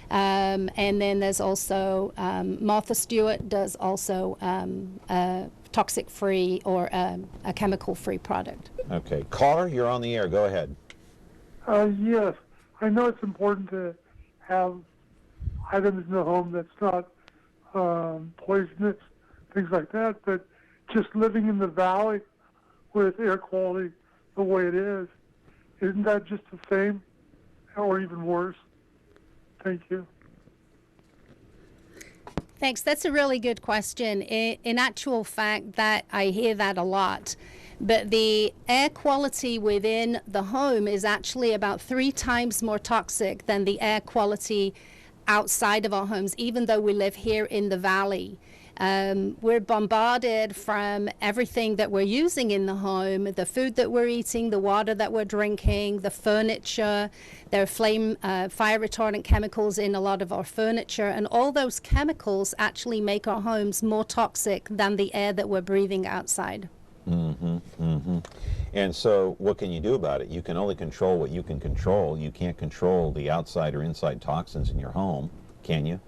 [SPEAKER 21] And then there's also Martha Stewart does also toxic-free or a chemical-free product.
[SPEAKER 8] Okay. Caller, you're on the air. Go ahead.
[SPEAKER 2] Yes. I know it's important to have items in the home that's not poisonous, things like that, but just living in the valley with air quality the way it is, isn't that just the same or even worse? Thank you.
[SPEAKER 21] Thanks. That's a really good question. In actual fact, that I hear that a lot. But the air quality within the home is actually about 3 times more toxic than the air quality outside of our homes, even though we live here in the valley. We're bombarded from everything that we're using in the home, the food that we're eating, the water that we're drinking, the furniture. There are fire retardant chemicals in a lot of our furniture, and all those chemicals actually make our homes more toxic than the air that we're breathing outside.
[SPEAKER 8] Mm-hmm, mm-hmm. And so what can you do about it? You can only control what you can control. You can't control the outside or inside toxins in your home, can you?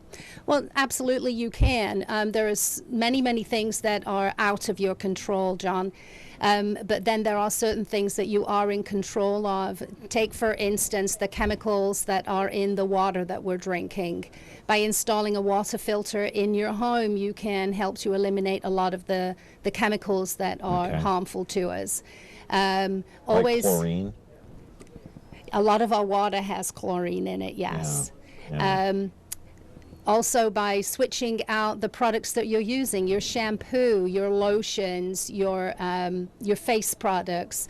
[SPEAKER 21] Well, absolutely you can. There's many things that are out of your control, John. But then there are certain things that you are in control of. Take, for instance, the chemicals that are in the water that we're drinking. By installing a water filter in your home, you can help to eliminate a lot of the chemicals that are harmful to us.
[SPEAKER 8] Like chlorine?
[SPEAKER 21] A lot of our water has chlorine in it, yes.
[SPEAKER 8] Yeah.
[SPEAKER 21] Also, by switching out the products that you're using, your shampoo, your lotions, your face products.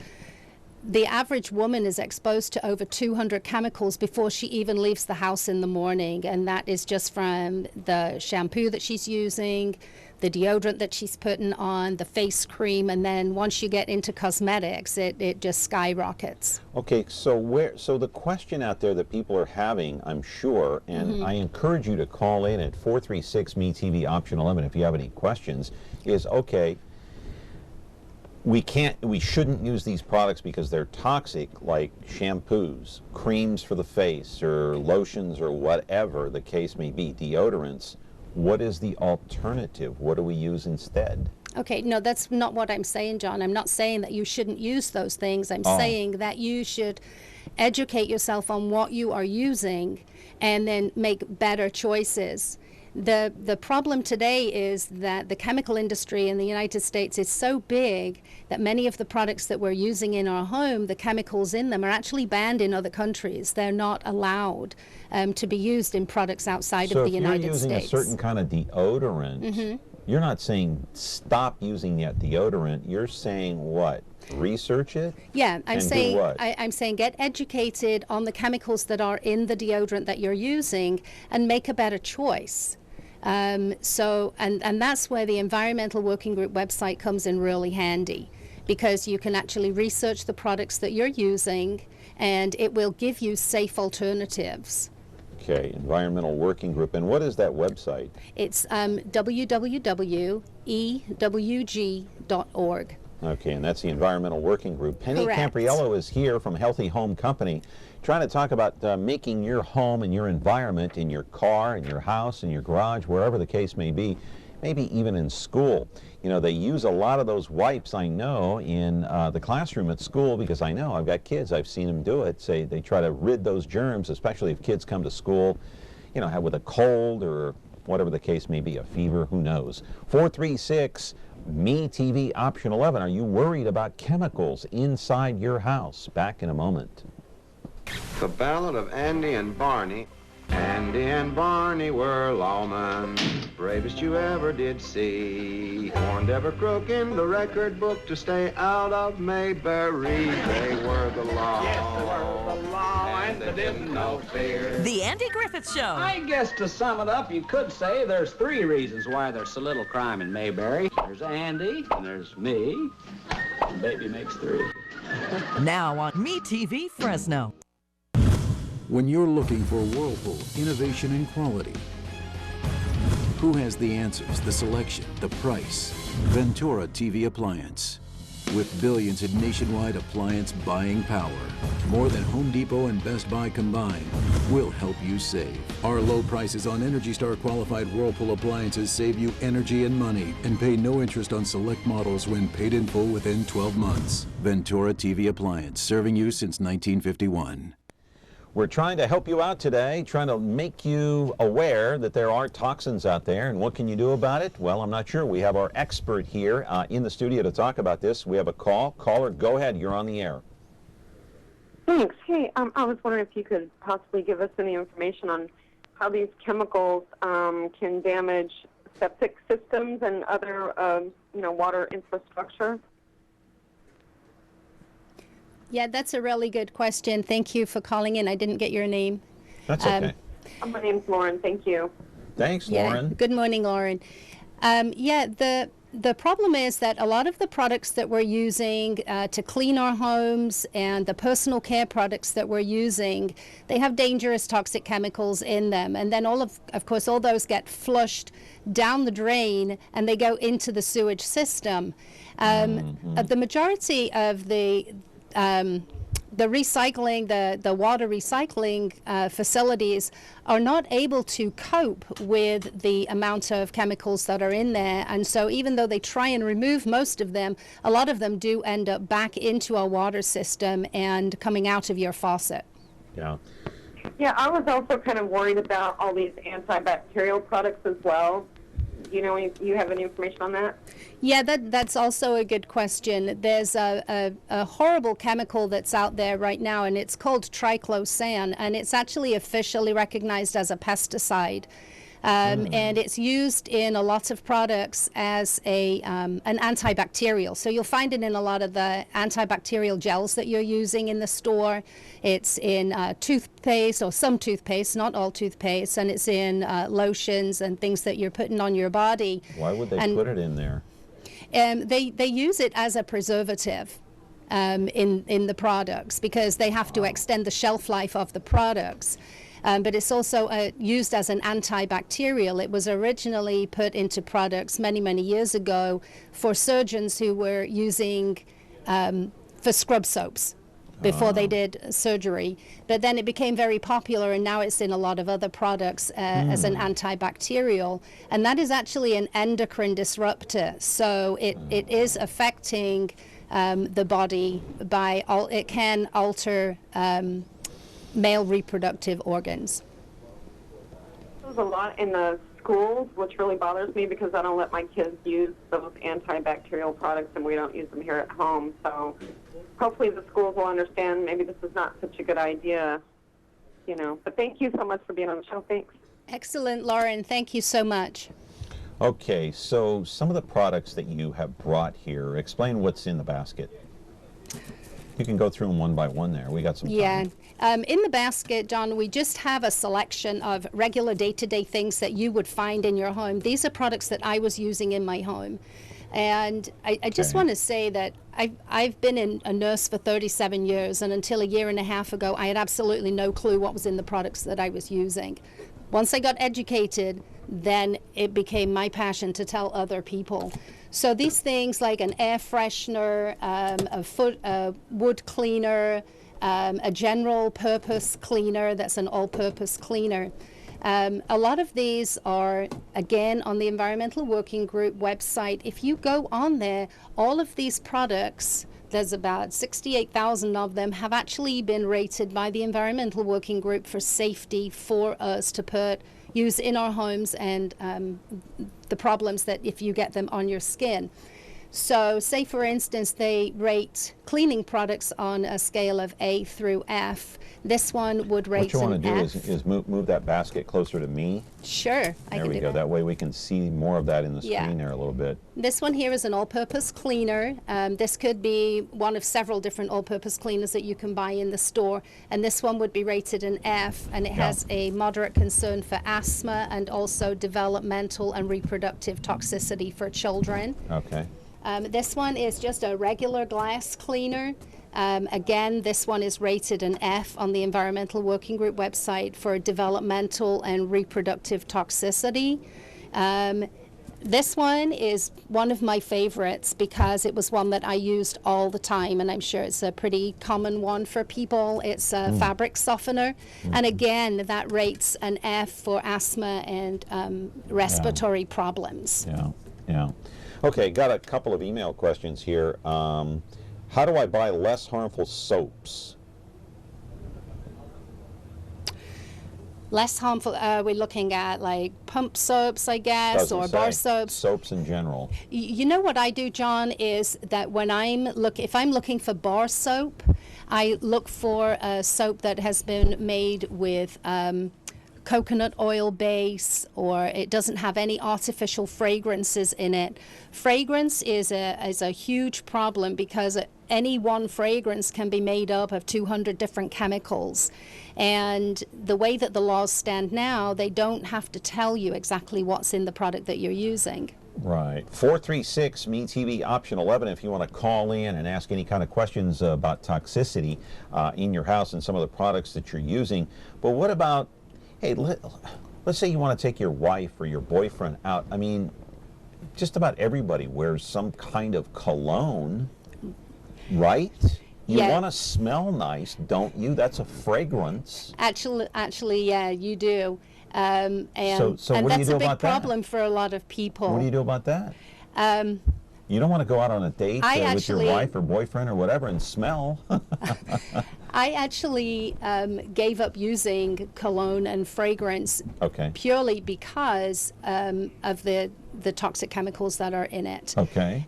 [SPEAKER 21] The average woman is exposed to over 200 chemicals before she even leaves the house in the morning, and that is just from the shampoo that she's using, the deodorant that she's putting on, the face cream, and then once you get into cosmetics, it just skyrockets.
[SPEAKER 8] Okay, so the question out there that people are having, I'm sure, and I encourage you to call in at 436-ME-TV option 11 if you have any questions, is okay, we shouldn't use these products because they're toxic, like shampoos, creams for the face, or lotions, or whatever the case may be, deodorants. What is the alternative? What do we use instead?
[SPEAKER 21] Okay, no, that's not what I'm saying, John. I'm not saying that you shouldn't use those things. I'm saying that you should educate yourself on what you are using and then make better choices. The problem today is that the chemical industry in the United States is so big that many of the products that we're using in our home, the chemicals in them, are actually banned in other countries. They're not allowed to be used in products outside of the United States.
[SPEAKER 8] So if you're using a certain kind of deodorant, you're not saying stop using that deodorant. You're saying what? Research it?
[SPEAKER 21] Yeah, I'm saying
[SPEAKER 8] do what?
[SPEAKER 21] I'm saying get educated on the chemicals that are in the deodorant that you're using and make a better choice. And that's where the Environmental Working Group website comes in really handy, because you can actually research the products that you're using and it will give you safe alternatives.
[SPEAKER 8] Okay, Environmental Working Group. And what is that website?
[SPEAKER 21] It's www.ewg.org.
[SPEAKER 8] Okay, and that's the Environmental Working Group. Penny Campriello is here from Healthy Home Company, trying to talk about making your home and your environment in your car, in your house, in your garage, wherever the case may be, maybe even in school. You know, they use a lot of those wipes, I know, in the classroom at school, because I know I've got kids, I've seen them do it. Say they try to rid those germs, especially if kids come to school, you know, with a cold or whatever the case may be, a fever, who knows. 436-ME-TV option 11. Are you worried about chemicals inside your house? Back in a moment.
[SPEAKER 22] The Ballad of Andy and Barney. Andy and Barney were lawmen, bravest you ever did see. Warned every crook in the record book to stay out of Mayberry. They were the law.
[SPEAKER 10] Yes, they were the law, and they didn't know fear.
[SPEAKER 5] The Andy Griffith Show.
[SPEAKER 10] I guess to sum it up, you could say there's 3 reasons why there's so little crime in Mayberry. There's Andy, and there's me, and baby makes 3.
[SPEAKER 5] Now on MeTV Fresno.
[SPEAKER 23] When you're looking for Whirlpool innovation and quality,
[SPEAKER 1] Who has the answers, the selection, the price? Ventura TV Appliance. With billions in nationwide appliance buying power, more than Home Depot and Best Buy combined, we'll help you save. Our low prices on Energy Star qualified Whirlpool appliances save you energy and money and pay no interest on select models when paid in full within 12 months. Ventura TV Appliance, serving you since 1951.
[SPEAKER 8] We're trying to help you out today, trying to make you aware that there are toxins out there, and what can you do about it? Well, I'm not sure. We have our expert here in the studio to talk about this. We have a call. Caller, go ahead. You're on the air.
[SPEAKER 13] Thanks. Hey, I was wondering if you could possibly give us any information on how these chemicals can damage septic systems and other, water infrastructure.
[SPEAKER 21] Yeah, that's a really good question. Thank you for calling in. I didn't get your name.
[SPEAKER 8] That's okay.
[SPEAKER 13] My name's Lauren. Thank you.
[SPEAKER 8] Thanks, Lauren.
[SPEAKER 21] Good morning, Lauren. The problem is that a lot of the products that we're using to clean our homes and the personal care products that we're using, they have dangerous toxic chemicals in them. And then of course, all those get flushed down the drain and they go into the sewage system. The majority of the recycling, the water recycling facilities are not able to cope with the amount of chemicals that are in there. And so even though they try and remove most of them, a lot of them do end up back into our water system and coming out of your faucet.
[SPEAKER 8] Yeah.
[SPEAKER 13] Yeah, I was also kind of worried about all these antibacterial products as well. You have any information on that?
[SPEAKER 21] Yeah, that's also a good question. There's a horrible chemical that's out there right now, and it's called triclosan, and it's actually officially recognized as a pesticide. And it's used in a lot of products as an antibacterial. So you'll find it in a lot of the antibacterial gels that you're using in the store. It's in toothpaste, or some toothpaste, not all toothpaste, and it's in lotions and things that you're putting on your body.
[SPEAKER 8] Why would they put it in there?
[SPEAKER 21] They use it as a preservative in the products because they have to extend the shelf life of the products. But it's also used as an antibacterial. It was originally put into products many, many years ago for surgeons who were using for scrub soaps before they did surgery. But then it became very popular, and now it's in a lot of other products as an antibacterial. And that is actually an endocrine disruptor. So it is affecting the body by it can alter male reproductive organs.
[SPEAKER 13] There's a lot in the schools, which really bothers me because I don't let my kids use those antibacterial products, and we don't use them here at home. So hopefully the schools will understand maybe this is not such a good idea, But thank you so much for being on the show. Thanks.
[SPEAKER 21] Excellent, Lauren. Thank you so much.
[SPEAKER 8] Okay, so some of the products that you have brought here, explain what's in the basket. You can go through them one by one there. We got some time.
[SPEAKER 21] Yeah. In the basket, John, we just have a selection of regular day-to-day things that you would find in your home. These are products that I was using in my home. And I just want to say that I've been a nurse for 37 years, and until a year and a half ago, I had absolutely no clue what was in the products that I was using. Once I got educated, then it became my passion to tell other people. So these things like an air freshener, a wood cleaner, a general purpose cleaner that's an all-purpose cleaner. A lot of these are, again, on the Environmental Working Group website. If you go on there, all of these products, there's about 68,000 of them, have actually been rated by the Environmental Working Group for safety for us to use in our homes and the problems that if you get them on your skin. So say, for instance, they rate cleaning products on a scale of A through F. This one would rate an F.
[SPEAKER 8] What you want to do is move that basket closer to me.
[SPEAKER 21] Sure, I can do that.
[SPEAKER 8] There we go. That way we can see more of that in the screen there a little bit.
[SPEAKER 21] This one here is an all-purpose cleaner. This could be one of several different all-purpose cleaners that you can buy in the store. And this one would be rated an F, and it has a moderate concern for asthma and also developmental and reproductive toxicity for children.
[SPEAKER 8] Okay.
[SPEAKER 21] This one is just a regular glass cleaner. Again, this one is rated an F on the Environmental Working Group website for developmental and reproductive toxicity. This one is one of my favorites because it was one that I used all the time, and I'm sure it's a pretty common one for people. It's a fabric softener, and again, that rates an F for asthma and respiratory problems.
[SPEAKER 8] Yeah. Okay, got a couple of email questions here. How do I buy less harmful soaps?
[SPEAKER 21] Less harmful, we're looking at like pump soaps, I guess,
[SPEAKER 8] Doesn't
[SPEAKER 21] or
[SPEAKER 8] say.
[SPEAKER 21] bar soaps.
[SPEAKER 8] Soaps in general.
[SPEAKER 21] You know what I do, John, is that when if I'm looking for bar soap, I look for a soap that has been made with coconut oil base, or it doesn't have any artificial fragrances in it. Fragrance is a huge problem because any one fragrance can be made up of 200 different chemicals. And the way that the laws stand now, they don't have to tell you exactly what's in the product that you're using.
[SPEAKER 8] Right. 436-ME-TV, option 11, if you want to call in and ask any kind of questions about toxicity in your house and some of the products that you're using. But what about, hey, let's say you want to take your wife or your boyfriend out. I mean, just about everybody wears some kind of cologne, right? You want to smell nice, don't you? That's a fragrance.
[SPEAKER 21] Actually, yeah, you do. And
[SPEAKER 8] so what do you
[SPEAKER 21] that's
[SPEAKER 8] do
[SPEAKER 21] a big
[SPEAKER 8] about
[SPEAKER 21] problem for a lot of people.
[SPEAKER 8] What do you do about that? You don't want to go out on a date with your wife or boyfriend or whatever and smell.
[SPEAKER 21] I actually gave up using cologne and fragrance purely because of the toxic chemicals that are in it.
[SPEAKER 8] Okay.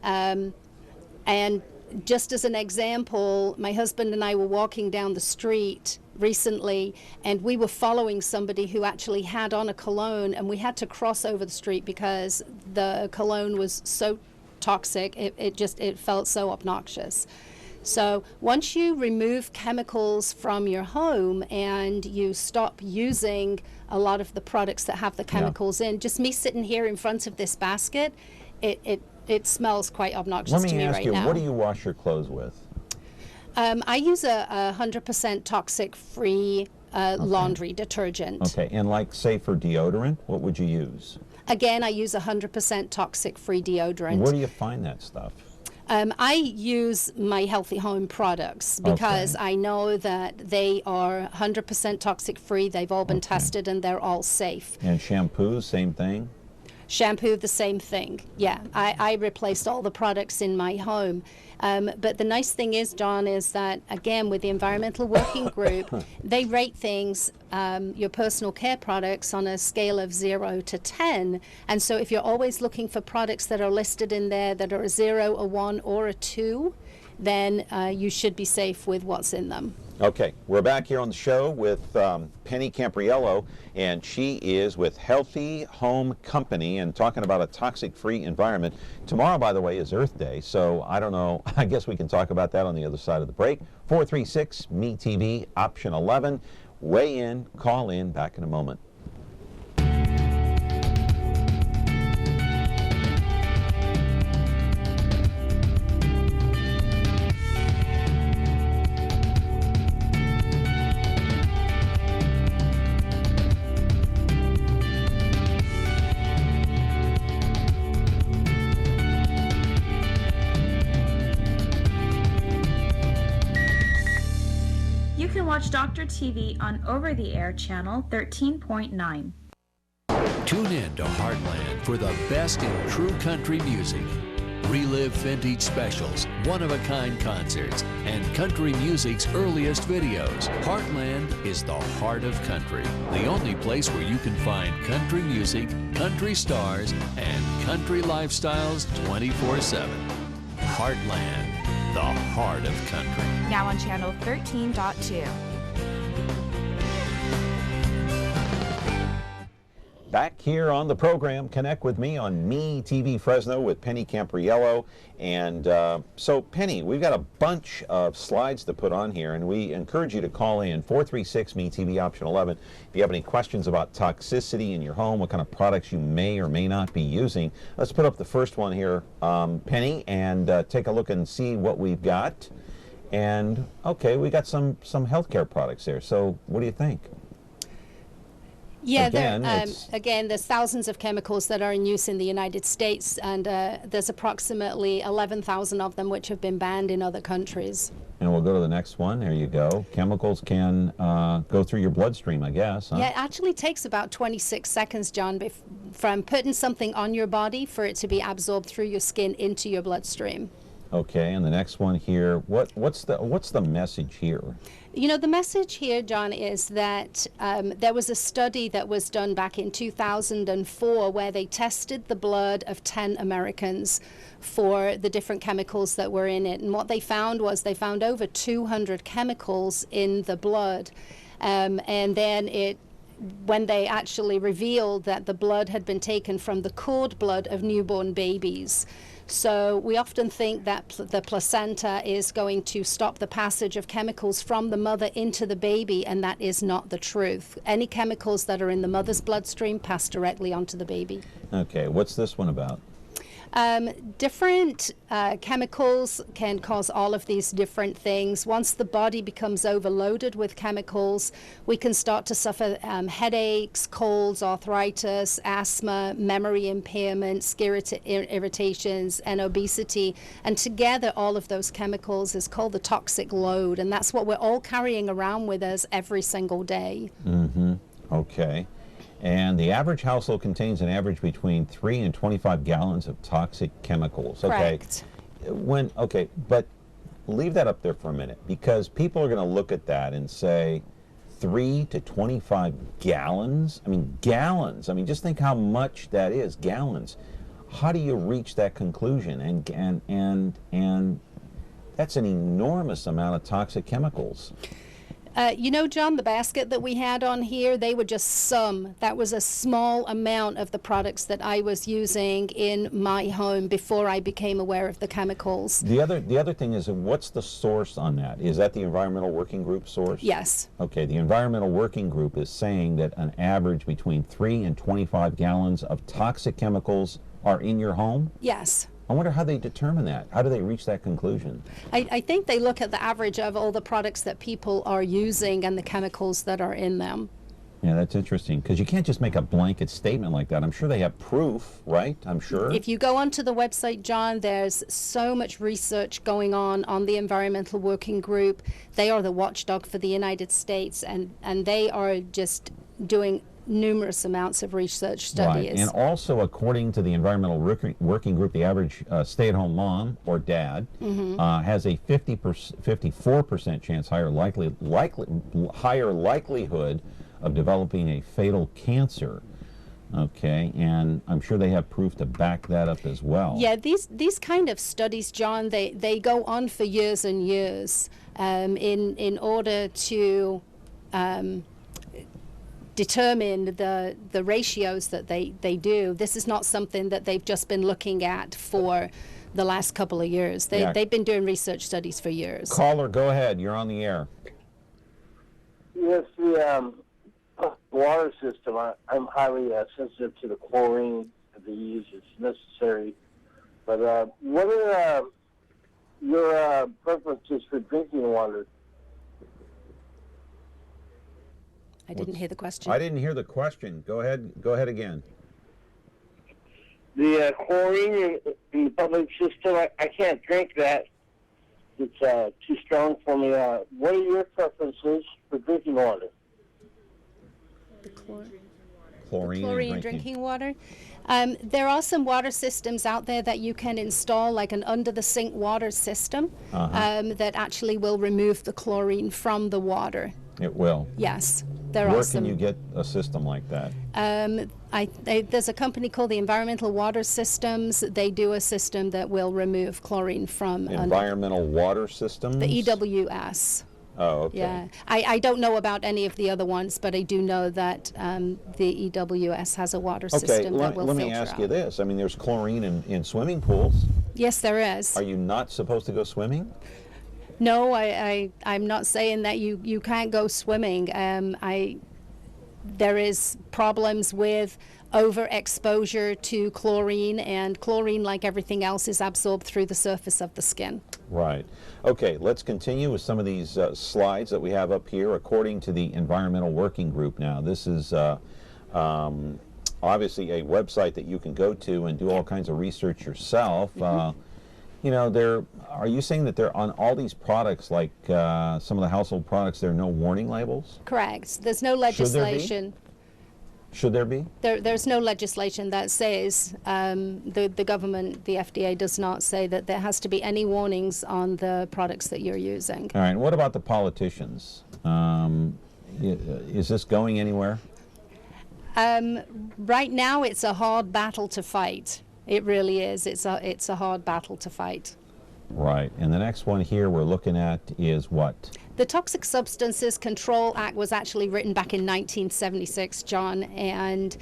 [SPEAKER 21] And just as an example, my husband and I were walking down the street recently, and we were following somebody who actually had on a cologne, and we had to cross over the street because the cologne was so toxic. It felt so obnoxious. So once you remove chemicals from your home and you stop using a lot of the products that have the chemicals in, just me sitting here in front of this basket, it smells quite obnoxious to me right now.
[SPEAKER 8] Let me ask you, what do you wash your clothes with?
[SPEAKER 21] I use a 100% toxic-free laundry detergent.
[SPEAKER 8] Okay, and like, say, for deodorant, what would you use?
[SPEAKER 21] Again, I use 100% toxic-free deodorant.
[SPEAKER 8] Where do you find that stuff?
[SPEAKER 21] I use my Healthy Home products because I know that they are 100% toxic-free. They've all been tested and they're all safe.
[SPEAKER 8] And shampoos, same thing?
[SPEAKER 21] Shampoo, the same thing. Yeah, I replaced all the products in my home. But the nice thing is, John, is that, again, with the Environmental Working Group, they rate things, your personal care products, on a scale of 0 to 10. And so if you're always looking for products that are listed in there that are a 0, a 1, or a 2, then you should be safe with what's in them.
[SPEAKER 8] Okay, we're back here on the show with Penny Campriello, and she is with Healthy Home Company and talking about a toxic-free environment. Tomorrow, by the way, is Earth Day, so I don't know. I guess we can talk about that on the other side of the break. 436-ME-TV, option 11. Weigh in, call in, back in a moment.
[SPEAKER 7] Watch Dr. TV on over-the-air channel 13.9.
[SPEAKER 9] Tune in to Heartland for the best in true country music. Relive vintage specials, one-of-a-kind concerts, and country music's earliest videos. Heartland is the heart of country, the only place where you can find country music, country stars, and country lifestyles 24/7. Heartland, the heart of country.
[SPEAKER 15] Now on channel 13.2.
[SPEAKER 8] Back here on the program, connect with me on Me TV Fresno with Penny Campriello. And so, Penny, we've got a bunch of slides to put on here, and we encourage you to call in 436-ME-TV, option 11. If you have any questions about toxicity in your home, what kind of products you may or may not be using. Let's put up the first one here, Penny, and take a look and see what we've got. And, okay, we got some healthcare products there. So, what do you think?
[SPEAKER 21] Yeah,
[SPEAKER 8] again,
[SPEAKER 21] again, there's thousands of chemicals that are in use in the United States, and there's approximately 11,000 of them which have been banned in other countries.
[SPEAKER 8] and we'll go to the next one. There you go. Chemicals can go through your bloodstream, I guess. Huh?
[SPEAKER 21] Yeah, it actually takes about 26 seconds, John, from putting something on your body for it to be absorbed through your skin into your bloodstream.
[SPEAKER 8] Okay, and the next one here. What's the message here?
[SPEAKER 21] You know, the message here, John, is that there was a study that was done back in 2004 where they tested the blood of 10 Americans for the different chemicals that were in it. And what they found was they found over 200 chemicals in the blood. And then when they actually revealed that the blood had been taken from the cord blood of newborn babies. So we often think that the placenta is going to stop the passage of chemicals from the mother into the baby, and that is not the truth. Any chemicals that are in the mother's bloodstream pass directly onto the baby.
[SPEAKER 8] Okay, what's this one about?
[SPEAKER 21] Different chemicals can cause all of these different things. Once the body becomes overloaded with chemicals, we can start to suffer headaches, colds, arthritis, asthma, memory impairment, skin irritations, and obesity. And together, all of those chemicals is called the toxic load, and that's what we're all carrying around with us every single day.
[SPEAKER 8] Mm-hmm. Okay. And the average household contains an average between 3 and 25 gallons of toxic chemicals. Okay.
[SPEAKER 21] Correct.
[SPEAKER 8] Okay, but leave that up there for a minute, because people are going to look at that and say 3 to 25 gallons? I mean, gallons. I mean, just think how much that is, gallons. How do you reach that conclusion? And that's an enormous amount of toxic chemicals.
[SPEAKER 21] You know, John, the basket that we had on here, they were just some. That was a small amount of the products that I was using in my home before I became aware of the chemicals.
[SPEAKER 8] The other thing is, what's the source on that? Is that the Environmental Working Group source?
[SPEAKER 21] Yes.
[SPEAKER 8] Okay, the Environmental Working Group is saying that an average between 3 and 25 gallons of toxic chemicals are in your home?
[SPEAKER 21] Yes.
[SPEAKER 8] I wonder how they determine that. How do they reach that conclusion?
[SPEAKER 21] I think they look at the average of all the products that people are using and the chemicals that are in them.
[SPEAKER 8] Yeah, that's interesting, because you can't just make a blanket statement like that. I'm sure they have proof, right? I'm sure.
[SPEAKER 21] If you go onto the website, John, there's so much research going on the Environmental Working Group. They are the watchdog for the United States, and they are just doing numerous amounts of research studies.
[SPEAKER 8] Right. And also, according to the Environmental Working Group, the average stay-at-home mom or dad has a 54% chance higher likelihood of developing a fatal cancer. Okay, and I'm sure they have proof to back that up as well.
[SPEAKER 21] Yeah, these kind of studies, John, they go on for years and years in order to determine the ratios that they do. This is not something that they've just been looking at for the last couple of years. They've been doing research studies for years.
[SPEAKER 8] Caller, go ahead. You're on the air.
[SPEAKER 3] Yes, the water system, I'm highly sensitive to the chlorine that they use. It's necessary. But what are your preferences for drinking water?
[SPEAKER 21] I didn't hear the question.
[SPEAKER 8] I didn't hear the question. Go ahead. Go ahead again.
[SPEAKER 3] The chlorine in the public system, I can't drink that. It's too strong for me. What are your preferences for drinking water?
[SPEAKER 21] The
[SPEAKER 8] chlorine
[SPEAKER 21] drinking water. There are some water systems out there that you can install, like an under-the-sink water system that actually will remove the chlorine from the water.
[SPEAKER 8] It will.
[SPEAKER 21] Yes.
[SPEAKER 8] Where can you get a system like that?
[SPEAKER 21] There's a company called the Environmental Water Systems. They do a system that will remove chlorine from
[SPEAKER 8] Environmental Water Systems?
[SPEAKER 21] The EWS.
[SPEAKER 8] Oh, okay.
[SPEAKER 21] Yeah, I don't know about any of the other ones, but I do know that the EWS has a water system that will filter out.
[SPEAKER 8] Let me ask you this. I mean, there's chlorine in swimming pools.
[SPEAKER 21] Yes, there is.
[SPEAKER 8] Are you not supposed to go swimming?
[SPEAKER 21] No, I'm not saying that you can't go swimming. There is problems with overexposure to chlorine, and chlorine, like everything else, is absorbed through the surface of the skin.
[SPEAKER 8] Right. Okay, let's continue with some of these slides that we have up here. According to the Environmental Working Group now, this is obviously a website that you can go to and do all kinds of research yourself. You know, are you saying that there on all these products, like some of the household products, there are no warning labels?
[SPEAKER 21] Correct. There's no legislation.
[SPEAKER 8] Should there be?
[SPEAKER 21] There's no legislation that says, the government, the FDA, does not say that there has to be any warnings on the products that you're using.
[SPEAKER 8] All right. What about the politicians? Is this going anywhere?
[SPEAKER 21] Right now, it's a hard battle to fight. It really is. It's a hard battle to fight.
[SPEAKER 8] Right. And the next one here we're looking at is what?
[SPEAKER 21] The Toxic Substances Control Act was actually written back in 1976, John, and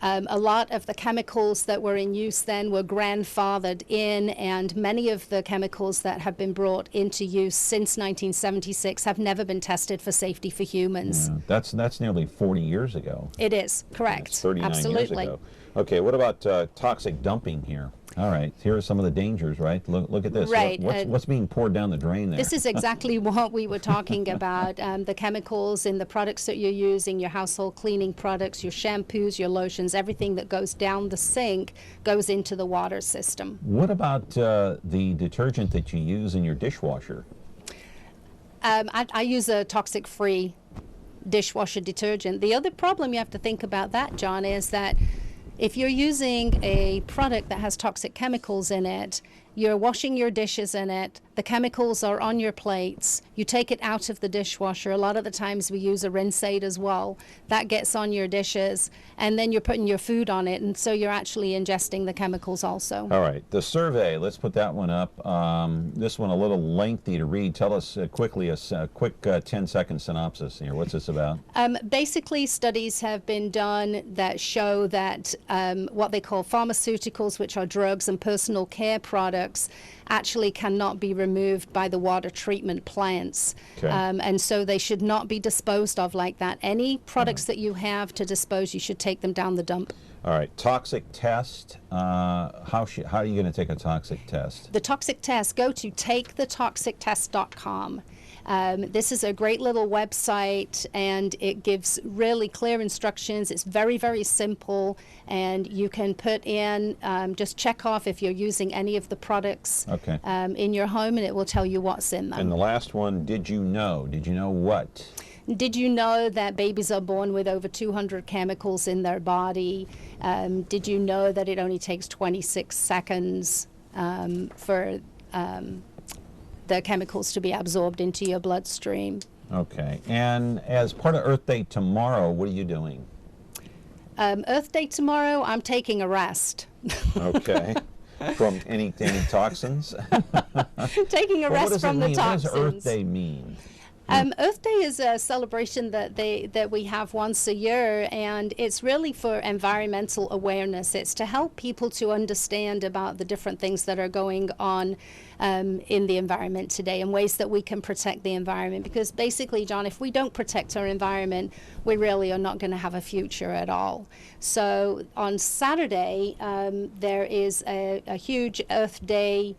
[SPEAKER 21] a lot of the chemicals that were in use then were grandfathered in, and many of the chemicals that have been brought into use since 1976 have never been tested for safety for humans.
[SPEAKER 8] Yeah, that's nearly 40 years ago.
[SPEAKER 21] It is, correct.
[SPEAKER 8] That's 39
[SPEAKER 21] Absolutely.
[SPEAKER 8] years ago. Okay, what about toxic dumping here? All right, here are some of the dangers, right? Look at this.
[SPEAKER 21] Right.
[SPEAKER 8] What's being poured down the drain there?
[SPEAKER 21] This is exactly what we were talking about. The chemicals in the products that you're using, your household cleaning products, your shampoos, your lotions, everything that goes down the sink goes into the water system.
[SPEAKER 8] What about the detergent that you use in your dishwasher?
[SPEAKER 21] I use a toxic-free dishwasher detergent. The other problem you have to think about that, John, is that if you're using a product that has toxic chemicals in it, you're washing your dishes in it, the chemicals are on your plates, you take it out of the dishwasher. A lot of the times we use a rinse aid as well. That gets on your dishes, and then you're putting your food on it, and so you're actually ingesting the chemicals also.
[SPEAKER 8] All right, the survey, let's put that one up. This one a little lengthy to read. Tell us quickly a quick 10-second synopsis here. What's this about?
[SPEAKER 21] Basically, studies have been done that show that what they call pharmaceuticals, which are drugs and personal care products, actually cannot be removed by the water treatment plants.
[SPEAKER 8] Okay.
[SPEAKER 21] And so they should not be disposed of like that. Any products that you have to dispose, you should take them down the dump.
[SPEAKER 8] All right, toxic test. How are you going to take a toxic test?
[SPEAKER 21] The toxic test, go to takethetoxictest.com. This is a great little website, and it gives really clear instructions. It's very, very simple, and you can put in, just check off if you're using any of the products in your home, and it will tell you what's in them.
[SPEAKER 8] And the last one, did you know? Did you know what?
[SPEAKER 21] Did you know that babies are born with over 200 chemicals in their body? Did you know that it only takes 26 seconds for the chemicals to be absorbed into your bloodstream?
[SPEAKER 8] Okay. And as part of Earth Day tomorrow, what are you doing?
[SPEAKER 21] Earth Day tomorrow, I'm taking a rest.
[SPEAKER 8] Okay. From any toxins?
[SPEAKER 21] Taking a rest from the toxins.
[SPEAKER 8] What does Earth Day mean?
[SPEAKER 21] Earth Day is a celebration that we have once a year, and it's really for environmental awareness. It's to help people to understand about the different things that are going on in the environment today and ways that we can protect the environment. Because basically, John, if we don't protect our environment, we really are not going to have a future at all. So on Saturday, there is a huge Earth Day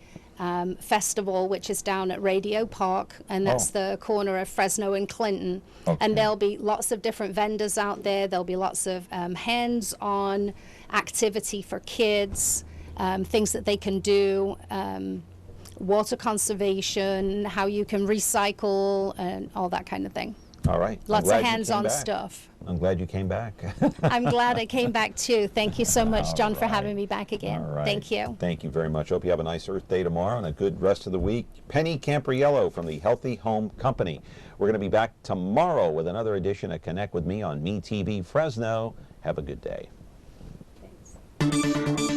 [SPEAKER 21] festival, which is down at Radio Park, and that's the corner of Fresno and Clinton. And there'll be lots of different vendors out there. There'll be lots of hands-on activity for kids, things that they can do, water conservation, how you can recycle, and all that kind of thing.
[SPEAKER 8] All right.
[SPEAKER 21] Lots of hands-on stuff.
[SPEAKER 8] I'm glad you came back.
[SPEAKER 21] I'm glad I came back too. Thank you so much, John, for having me back again.
[SPEAKER 8] All right.
[SPEAKER 21] Thank you.
[SPEAKER 8] Thank you very much. Hope you have a nice Earth Day tomorrow and a good rest of the week. Penny Campriello from the Healthy Home Company. We're going to be back tomorrow with another edition of Connect with Me on MeTV Fresno. Have a good day.
[SPEAKER 21] Thanks.